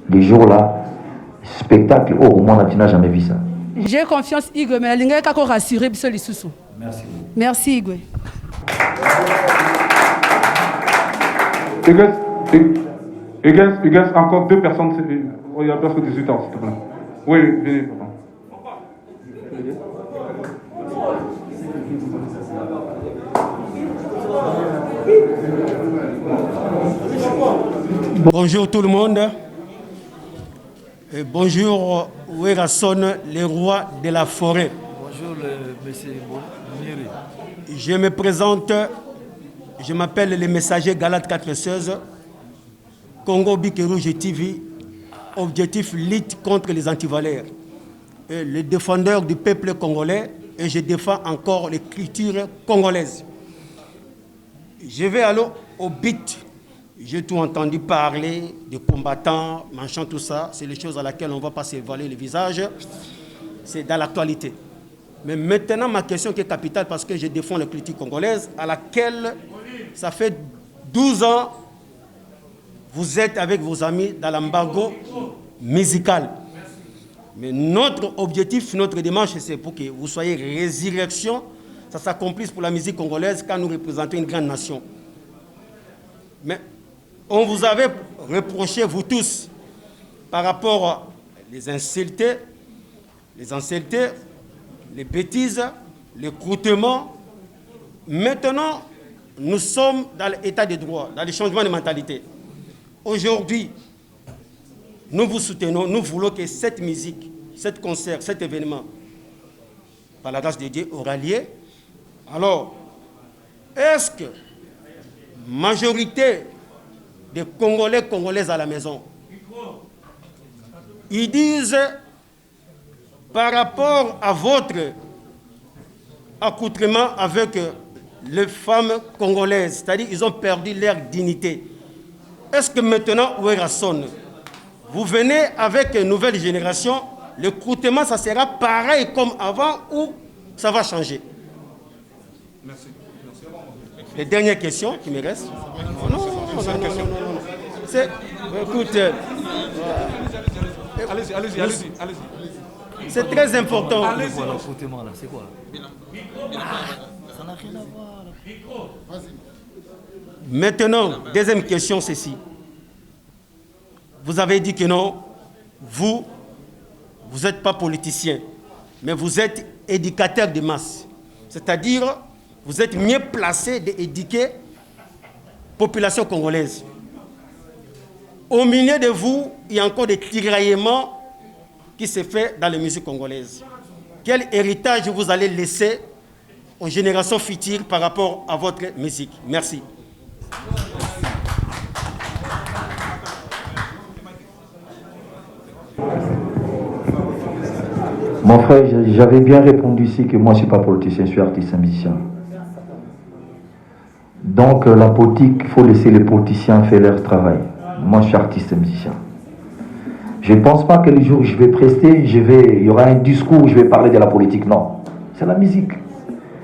les jours-là, spectacle, au moins, tu n'as jamais vu ça. J'ai confiance, Igwe, mais la ligne est rassurée, Merci. Merci, Igwe. Hugues, encore 2 personnes, il y a presque 18 ans, s'il te plaît. Oui, venez, papa. Bonjour tout le monde. Et bonjour Werason, le roi de la forêt. Bonjour monsieur Bonnieri. Je me présente, je m'appelle le messager Galate 416, Congo Bic Rouge TV, objectif lutte contre les antivaleurs. Et le défendeur du peuple congolais et je défends encore l'écriture congolaise. Je vais aller au beat. J'ai tout entendu parler de combattants, machin, tout ça. C'est les choses à laquelles on ne va pas se voiler le visage. C'est dans l'actualité. Mais maintenant, ma question qui est capitale, parce que je défends la politique congolaise, à laquelle ça fait 12 ans, vous êtes avec vos amis dans l'embargo musical. Mais notre objectif, notre démarche, c'est pour que vous soyez résurrection, ça s'accomplisse pour la musique congolaise quand nous représentons une grande nation. Mais on vous avait reproché, vous tous, par rapport à les insultés, les bêtises, les croûtements. Maintenant, nous sommes dans l'état de droit, dans le changement de mentalité. Aujourd'hui, nous vous soutenons, nous voulons que cette musique, cet concert, cet événement, par la grâce de Dieu, aura lieu. Alors, est-ce que majorité des Congolais, Congolaises à la maison, ils disent par rapport à votre accoutrement avec les femmes congolaises, c'est-à-dire qu'ils ont perdu leur dignité. Est-ce que maintenant, Ouerasson, vous venez avec une nouvelle génération, le recrutement, ça sera pareil comme avant ou ça va changer? Merci. Les dernières questions qui me restent. Non. Écoute, Allez-y. c'est très important. Allez-y. Voilà, recrutement là, c'est quoi là? Ça n'a rien à voir là. Maintenant, deuxième question, c'est ci. Vous avez dit que non, vous n'êtes pas politicien, mais vous êtes éducateur de masse. C'est-à-dire, vous êtes mieux placé d'éduquer la population congolaise. Au milieu de vous, il y a encore des tiraillements qui se font dans les musiques congolaises. Quel héritage vous allez laisser aux générations futures par rapport à votre musique? Merci. Mon frère, j'avais bien répondu ici que moi je ne suis pas politicien, je suis artiste et musicien. Donc la politique, il faut laisser les politiciens faire leur travail. Moi je suis artiste et musicien. Je ne pense pas que le jour où je vais prester, il y aura un discours où je vais parler de la politique. Non, c'est la musique.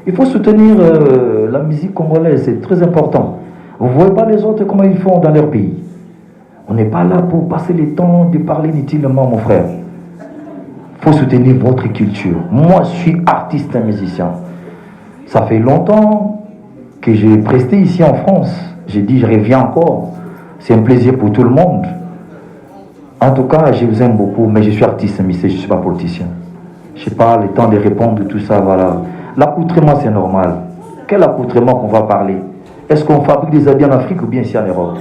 Il faut soutenir la musique congolaise, c'est très important. Vous ne voyez pas les autres comment ils font dans leur pays. On n'est pas là pour passer le temps de parler inutilement, mon frère. Il faut soutenir votre culture. Moi, je suis artiste et musicien. Ça fait longtemps que j'ai presté ici en France. J'ai dit, je reviens encore. C'est un plaisir pour tout le monde. En tout cas, je vous aime beaucoup, mais je suis artiste et musicien, je ne suis pas politicien. Je n'ai pas le temps de répondre tout ça, voilà. L'accoutrement, c'est normal. Quel accoutrement qu'on va parler? Est-ce qu'on fabrique des habits en Afrique ou bien ici en Europe?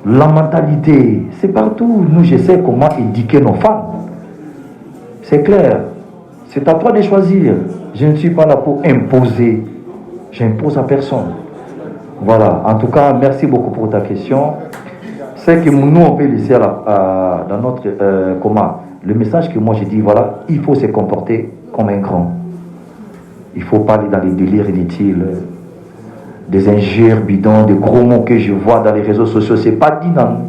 La mentalité, c'est partout. Nous, je sais comment éduquer nos femmes. C'est clair. C'est à toi de choisir. Je ne suis pas là pour imposer. J'impose à personne. Voilà. En tout cas, merci beaucoup pour ta question. C'est que nous, on peut laisser dans notre... le message que moi, j'ai dit, voilà, il faut se comporter comme un grand. Il faut pas aller dans les délires inutiles. Des injures bidons, des gros mots que je vois dans les réseaux sociaux, c'est pas dit dans nous.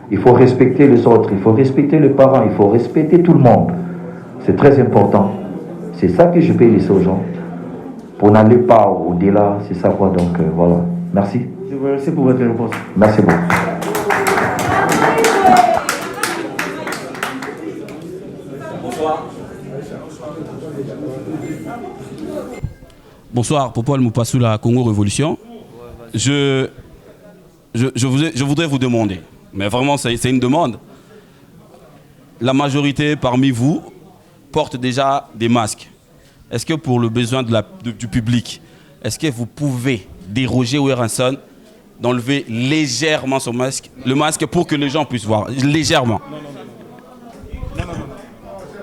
Il faut respecter les autres, il faut respecter les parents, il faut respecter tout le monde. C'est très important. C'est ça que je peux laisser aux gens. Pour n'aller pas au-delà, c'est ça quoi. Donc voilà. Merci. Je vous remercie pour votre réponse. Merci beaucoup. Bonsoir, Popol Moupassou, la Congo Révolution. Je voudrais vous demander, mais vraiment c'est une demande. La majorité parmi vous porte déjà des masques. Est-ce que pour le besoin du public, est-ce que vous pouvez déroger Ouerasson, d'enlever légèrement son masque, le masque pour que les gens puissent voir, légèrement?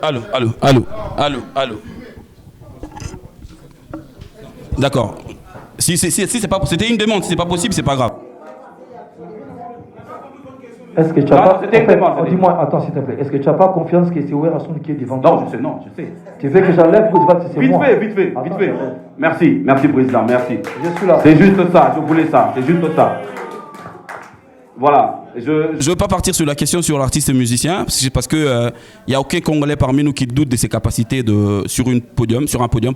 Allô. D'accord. Si c'est pas, c'était une demande, si c'est pas possible, c'est pas grave. Est-ce que tu as pas... Dis-moi, attends s'il te plaît. Est-ce que tu n'as pas confiance que c'est Ouerasson qui est devant toi? Non, je sais. Tu veux que j'enlève ou que c'est moi? Vite fait. Merci président, merci. Je suis là. C'est juste ça, je voulais ça, c'est juste ça. Voilà. Je ne veux pas partir sur la question sur l'artiste musicien, parce qu'il n'y a aucun Congolais parmi nous qui doute de ses capacités sur un podium.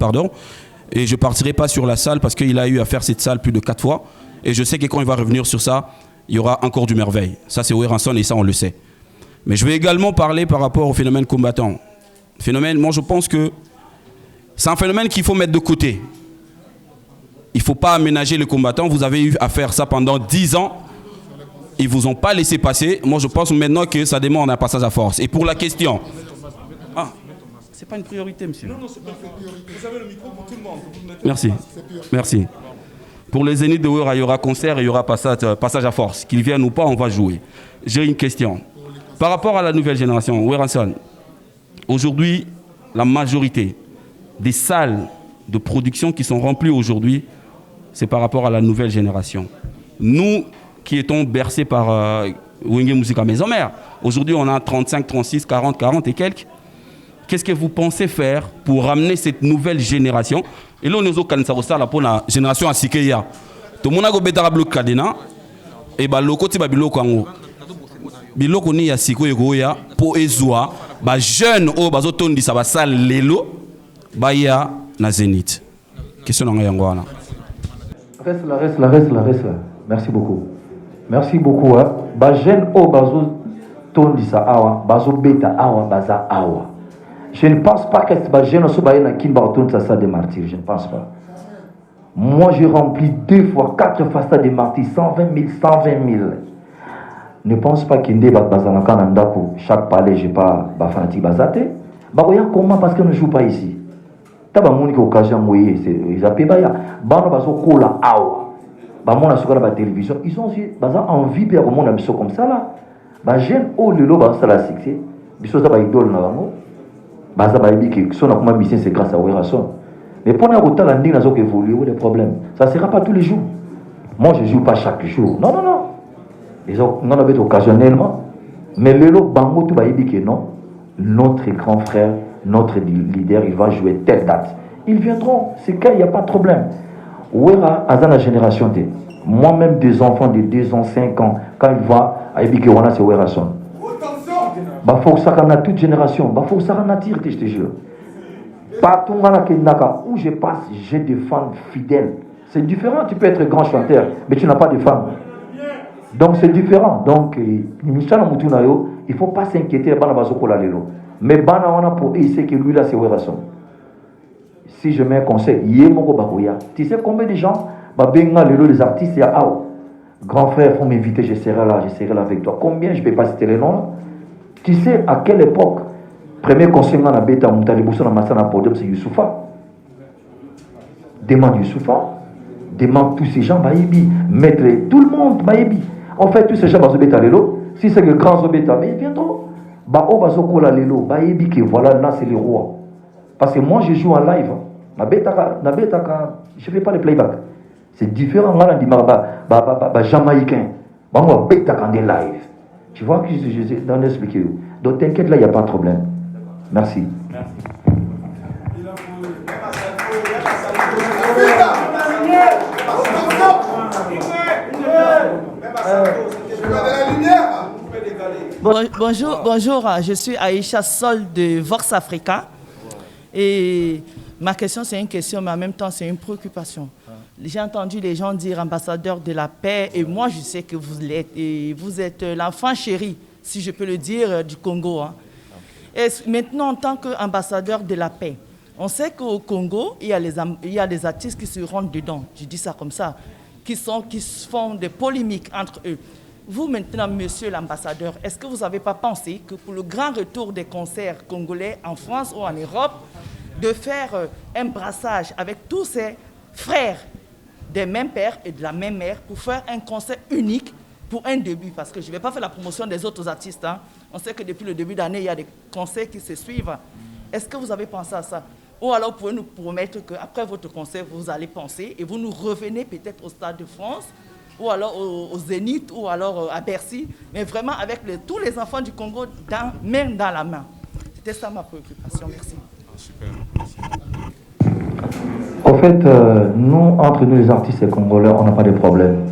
Et je ne partirai pas sur la salle parce qu'il a eu à faire cette salle plus de 4 fois. Et je sais que quand il va revenir sur ça, il y aura encore du merveille. Ça, c'est Wer Hanson et ça, on le sait. Mais je vais également parler par rapport au phénomène combattant. Moi, je pense que c'est un phénomène qu'il faut mettre de côté. Il ne faut pas aménager les combattants. Vous avez eu à faire ça pendant 10 ans. Ils ne vous ont pas laissé passer. Moi, je pense maintenant que ça demande un passage à force. Et pour la question... Ah, c'est pas une priorité, monsieur. Non, c'est pas une priorité. Vous avez le micro pour tout le monde. Merci. Pour les Zénith de Wera, il y aura concert et il y aura passage à force. Qu'ils viennent ou pas, on va jouer. J'ai une question. Par rapport à la nouvelle génération, Wer Hanson, aujourd'hui, la majorité des salles de production qui sont remplies aujourd'hui, c'est par rapport à la nouvelle génération. Nous, qui étions bercés par Wenge Musica Maison Mère, aujourd'hui, on a 35, 36, 40 et quelques. Qu'est-ce que vous pensez faire pour ramener cette nouvelle génération? Et là, nous avons pour la génération à Sikeya. Tout le monde a un bloc cadena. Et bien, le côté de biloko ango. Biloko ni ya siko ya pour ezwa. Ba jeune o bazotondi sa basal lelo. Baya na Zénith. Question na ngayangwana. Reste là. Merci beaucoup. Ba jeune o bazotondi sa awa, bazo beta awa, baza awa. Je ne pense pas que ces jeunes soient ça des martyrs. Je ne pense pas. Moi, j'ai rempli 2 fois, 4 fois ça des martyrs, 120 000. Ne pense pas qu'il y ait chaque palais, je n'ai pas fanatique bazate. Comment? Parce que je ne joue pas ici. Tu as une occasion, ils ont payé. La télévision, ils ont envie de faire un comme ça. Les jeunes, ils ont succès. Ils ont des idoles. C'est grâce à Wer Hanson. Mais pour nous, évoluer, des problèmes. Ça ne sera pas tous les jours. Moi, je ne joue pas chaque jour. Non. Ils ont occasionnellement. Mais le lot, non. Notre grand frère, notre leader, il va jouer telle date. Ils viendront. C'est qu'il n'y a pas de problème. Wera Hanson la génération T. Moi-même, des enfants de 2 ans, 5 ans, quand il va à Ibiki, c'est Wer Hanson. Il faut que ça rende toute génération. Il faut que ça rende attire, je te jure. Partout où je passe, j'ai des fans fidèles. C'est différent, tu peux être grand chanteur, mais tu n'as pas de fans. Donc c'est différent. Donc, il ne faut pas s'inquiéter. Mais pour essayer que lui là, c'est Wer Hanson. Si je mets un conseil, tu sais combien de gens, les artistes, il y a grand frère, il faut m'inviter, je serai là avec toi. Combien, je ne peux pas citer les noms. Tu sais à quelle époque, premier conseil dans la bêta, on a podium, c'est Youssoufa. Demande Youssoufa, demande tous ces gens, mettre tout le monde, en fait, tous ces gens, si c'est le grand Zobeta, mais ils viendront. Voilà, là, c'est les rois. Parce que moi, je joue en live. Je ne fais pas les playback. C'est différent, jamaïcain. Live. Tu vois que je dois l'expliquer. Donc t'inquiète, là, il n'y a pas de problème. Merci. Bonjour, je suis Aïcha Sol de Vox Africa. Et ma question, c'est une question, mais en même temps, c'est une préoccupation. J'ai entendu les gens dire ambassadeur de la paix, et moi, je sais que vous l'êtes. Et vous êtes l'enfant chéri, si je peux le dire, du Congo. Et maintenant, en tant qu'ambassadeur de la paix, on sait qu'au Congo, il y a des artistes qui se rendent dedans, je dis ça comme ça, qui font des polémiques entre eux. Vous, maintenant, monsieur l'ambassadeur, est-ce que vous n'avez pas pensé que pour le grand retour des concerts congolais en France ou en Europe, de faire un brassage avec tous ces frères des mêmes pères et de la même mère pour faire un concert unique pour un début, parce que je ne vais pas faire la promotion des autres artistes. On sait que depuis le début d'année, il y a des concerts qui se suivent. Est-ce que vous avez pensé à ça? Ou alors, vous pouvez nous promettre qu'après votre concert, vous allez penser et vous nous revenez peut-être au Stade de France, ou alors au Zénith, ou alors à Bercy, mais vraiment avec tous les enfants du Congo, même dans la main. C'était ça ma préoccupation. Merci. Super. En fait, nous, entre nous les artistes congolais, on n'a pas de problème.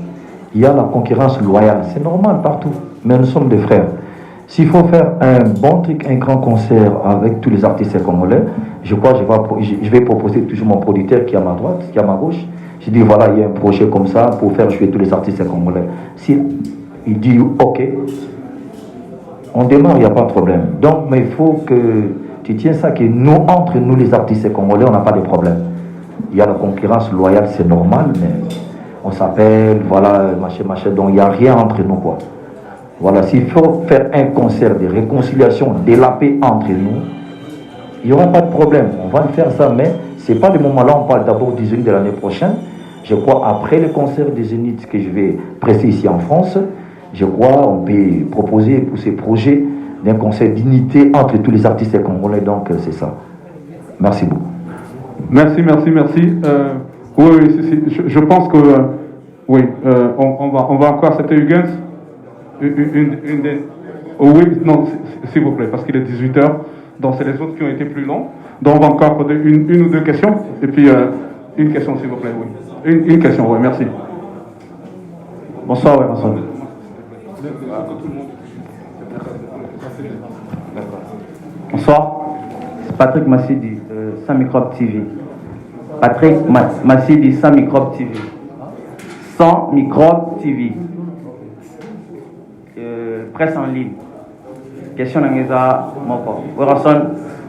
Il y a la concurrence loyale, c'est normal partout. mais nous sommes des frères. S'il faut faire un bon truc, un grand concert avec tous les artistes congolais, je crois que je vais proposer toujours mon producteur qui est à ma droite, qui est à ma gauche. Je dis voilà, il y a un projet comme ça pour faire jouer tous les artistes congolais. Si il dit ok, on démarre, il n'y a pas de problème. Donc, mais il faut que tu tiens ça, que nous, entre nous les artistes congolais, on n'a pas de problème. Il y a la concurrence loyale, c'est normal, mais on s'appelle, voilà, machin, donc il n'y a rien entre nous, quoi. Voilà, s'il faut faire un concert de réconciliation, de la paix entre nous, il n'y aura pas de problème. On va faire ça, mais ce n'est pas le moment-là. On parle d'abord du Zénith de l'année prochaine. Je crois après le concert des Zénith que je vais presser ici en France, je crois on peut proposer pour ces projets d'un concert d'unité entre tous les artistes congolais. Donc c'est ça. Merci beaucoup. Merci. Oui, je pense que oui, on va encore accepter Hugues. Oui, non, s'il vous plaît, parce qu'il est 18h. Donc c'est les autres qui ont été plus longs. Donc on va encore poser une ou deux questions. Et puis une question, s'il vous plaît, oui. Une question, oui, merci. Bonsoir, Wéranson. Bonsoir, c'est Patrick Massidi, Sans Microbe TV. Patrick Massidi, Sans Microbe TV. Sans Microbe TV. Presse en ligne. Question d'Angeza Moko. Wéranson,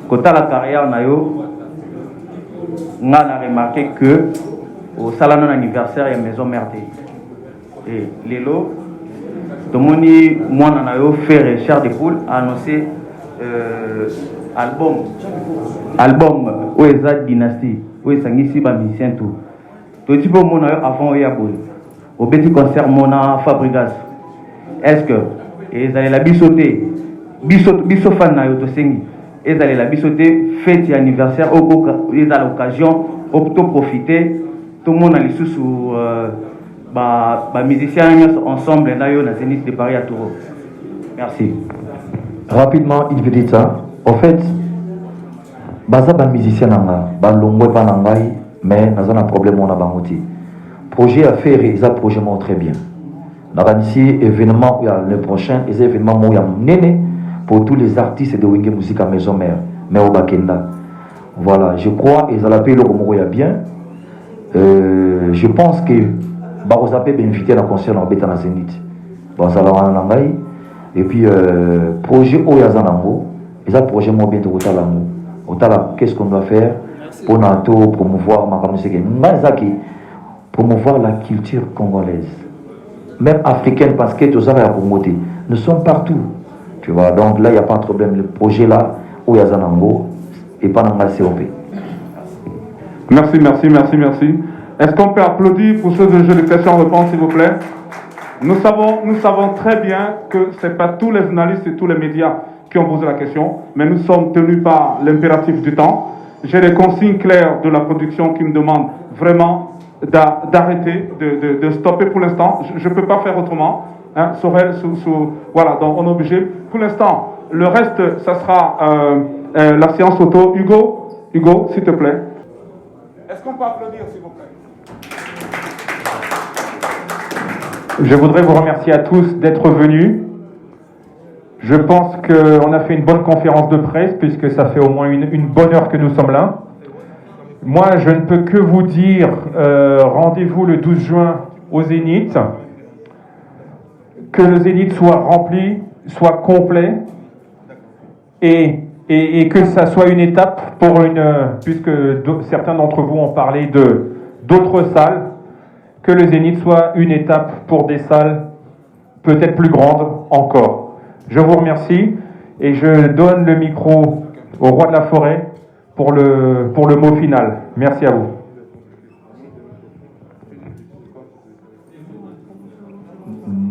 quand la carrière na yo, on a remarqué que au salon anniversaire, il y a maison mère. Et Lélo, tout le monde, moi, on a fait Richard de Poule, a annoncé album où est la dynastie, où est ici ba musicien tout. Tout type mon avant il y a au petit concert mona Fabregas. Est-ce que ils allaient la bisoter, biso fan na yo to sengi. Ils allaient la bisoter fête anniversaire au ils à l'occasion opto profiter tout le monde a les sous musiciens ensemble là yo na Zénith de Paris à Touro. Merci. Rapidement, il veut dire ça. En fait, baza ba musicien nanga, ba longwe pa nangai, mais nous avons un problème on a bangoti. Projet à faire, ils a projet très bien. Dans ici événement le prochain, les événements où il y a néné pour tous les artistes de Wenge Musique à Maison Mère, mais au Bakenda. Voilà, je crois ils allaient payer le comme il y a bien. Je pense que Barosa peut inviter à un concert dans Bétana Zénith. Et puis, projet Oyazanango, ils ont un projet moins bien de Otalango. Otala, qu'est-ce qu'on doit faire pour nous promouvoir ma musique? Promouvoir la culture congolaise, même africaine, parce que tout ça va promoter. Nous sommes partout, tu vois. Donc là, il n'y a pas de problème. Le projet là, Oyazanango, et pas dans la COP. Merci. Est-ce qu'on peut applaudir pour ce jeu de questions-réponses, s'il vous plaît? Nous savons très bien que ce n'est pas tous les journalistes et tous les médias qui ont posé la question, mais nous sommes tenus par l'impératif du temps. J'ai des consignes claires de la production qui me demandent vraiment d'arrêter, de stopper pour l'instant. Je ne peux pas faire autrement. Hein, voilà, donc on est obligé. Pour l'instant, le reste, ça sera la séance auto. Hugo, s'il te plaît. Est-ce qu'on peut applaudir, s'il vous plaît? Je voudrais vous remercier à tous d'être venus. Je pense qu'on a fait une bonne conférence de presse puisque ça fait au moins une bonne heure que nous sommes là. Moi, je ne peux que vous dire rendez-vous le 12 juin au Zénith. Que le Zénith soit rempli, soit complet et que ça soit une étape pour puisque certains d'entre vous ont parlé d'autres salles. Que le Zénith soit une étape pour des salles peut-être plus grandes encore. Je vous remercie et je donne le micro au roi de la forêt pour le mot final. Merci à vous.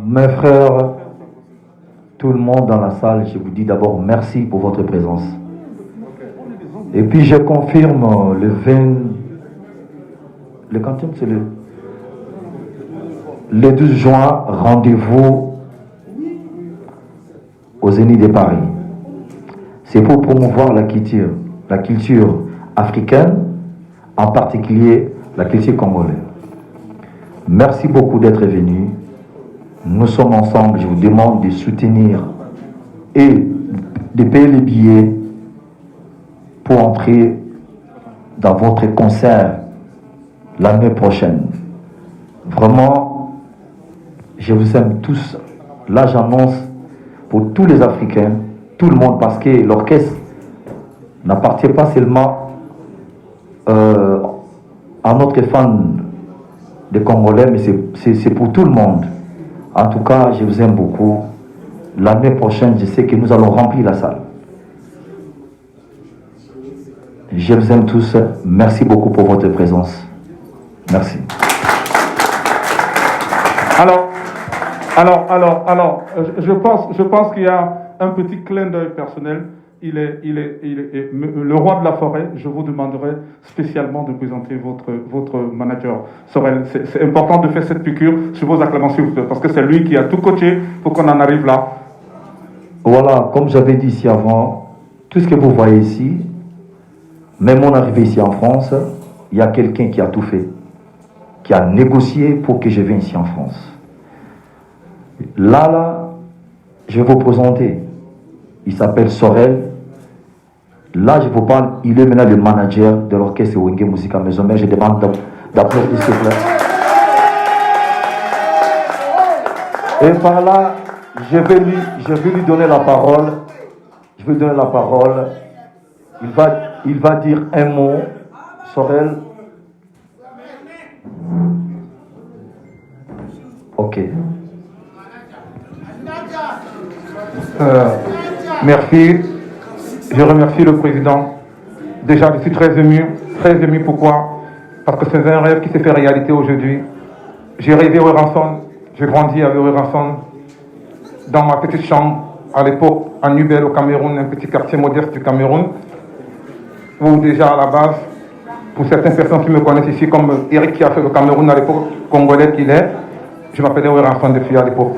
Mes frères, tout le monde dans la salle, je vous dis d'abord merci pour votre présence. Et puis je confirme le 12 juin, rendez-vous au Zénith de Paris. C'est pour promouvoir la culture africaine, en particulier la culture congolaise. Merci beaucoup d'être venu. nous sommes ensemble. Je vous demande de soutenir et de payer les billets pour entrer dans votre concert l'année prochaine. Vraiment, je vous aime tous. Là, j'annonce pour tous les Africains, tout le monde, parce que l'orchestre n'appartient pas seulement à notre fan de Congolais, mais c'est pour tout le monde. En tout cas, je vous aime beaucoup. L'année prochaine, je sais que nous allons remplir la salle. Je vous aime tous. Merci beaucoup pour votre présence. Merci. Alors, je pense qu'il y a un petit clin d'œil personnel. Le roi de la forêt. Je vous demanderai spécialement de présenter votre manager Sorel. C'est important de faire cette piqûre sur vos acclamations, parce que c'est lui qui a tout coaché pour qu'on en arrive là. Voilà, comme j'avais dit ici avant, tout ce que vous voyez ici, même mon arrivée ici en France, il y a quelqu'un qui a tout fait, qui a négocié pour que je vienne ici en France. Là, je vais vous présenter. Il s'appelle Sorel. Là, je vous parle, il est maintenant le manager de l'orchestre Wenge Musica Maison. Mais je demande d'applaudir, s'il vous plaît. Et par là, je vais lui donner la parole. Je vais lui donner la parole. Il va dire un mot. Sorel. Ok. Merci. Je remercie le président. Déjà, je suis très ému. Très ému, pourquoi? Parce que c'est un rêve qui s'est fait réalité aujourd'hui. J'ai rêvé au Ranson. J'ai grandi avec au Ranson. Dans ma petite chambre, à l'époque, à Nubel, au Cameroun, un petit quartier modeste du Cameroun. Où déjà, à la base, pour certaines personnes qui me connaissent ici, comme Eric qui a fait le Cameroun à l'époque, congolais qu'il est, je m'appelais au Ranson depuis à l'époque.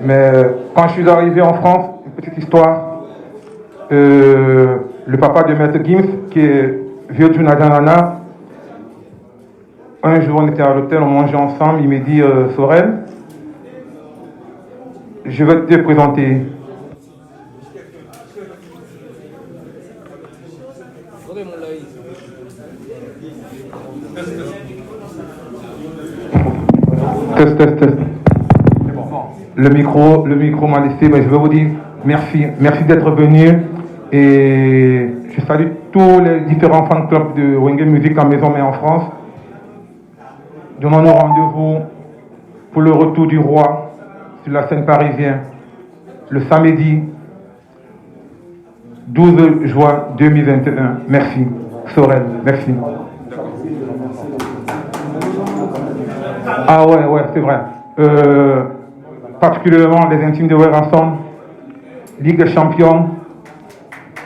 Mais quand je suis arrivé en France, une petite histoire, le papa de Maître Gims, qui est vieux du Nadanana, un jour on était à l'hôtel, on mangeait ensemble, il m'a dit Sorel, je vais te présenter. Test. Le micro m'a laissé, mais je veux vous dire merci d'être venu. Et je salue tous les différents fan clubs de Wenge Musica Maison mais en France. Donnons-nous rendez-vous pour le retour du roi sur la scène parisienne le samedi 12 juin 2021. Merci. Sorel, merci. Ah ouais, c'est vrai. Particulièrement les intimes de Ranson, Ligue des Champions.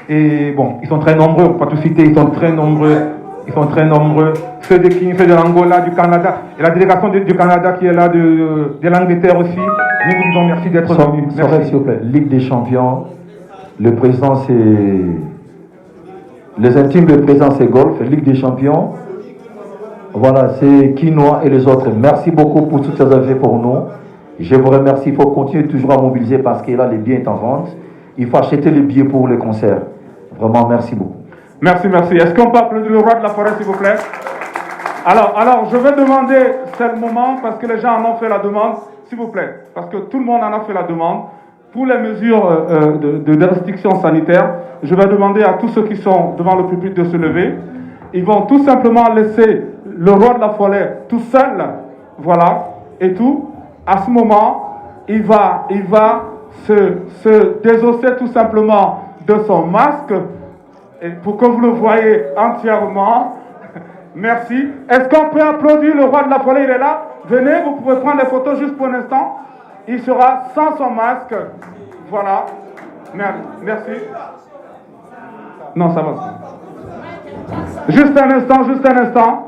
Et bon, ils sont très nombreux, on ne peut pas tout citer, ils sont très nombreux. Ceux de Kenya, ceux de l'Angola, du Canada, et la délégation du Canada qui est là, de l'Angleterre aussi. Nous vous disons merci d'être venus. Sorel, s'il vous plaît. Ligue des Champions, le président c'est... Les intimes, le président c'est Golf, Ligue des Champions. Voilà, c'est Quinoa et les autres. Merci beaucoup pour toutes ces affaires pour nous. Je vous remercie, il faut continuer toujours à mobiliser parce que là, les billets sont en vente. Il faut acheter les billets pour les concerts. Vraiment, merci beaucoup. Merci. Est-ce qu'on peut applaudir le roi de la forêt, s'il vous plaît? Alors, je vais demander, c'est le moment, parce que les gens en ont fait la demande, s'il vous plaît, parce que tout le monde en a fait la demande. Pour les mesures de restrictions sanitaires, je vais demander à tous ceux qui sont devant le public de se lever. Ils vont tout simplement laisser le roi de la forêt tout seul, voilà, et tout. À ce moment, il va se désosser tout simplement de son masque, et pour que vous le voyez entièrement. Merci. Est-ce qu'on peut applaudir le roi de la forêt? Il est là. Venez, vous pouvez prendre les photos juste pour un instant. Il sera sans son masque. Voilà. Merci. Non, ça va. Juste un instant.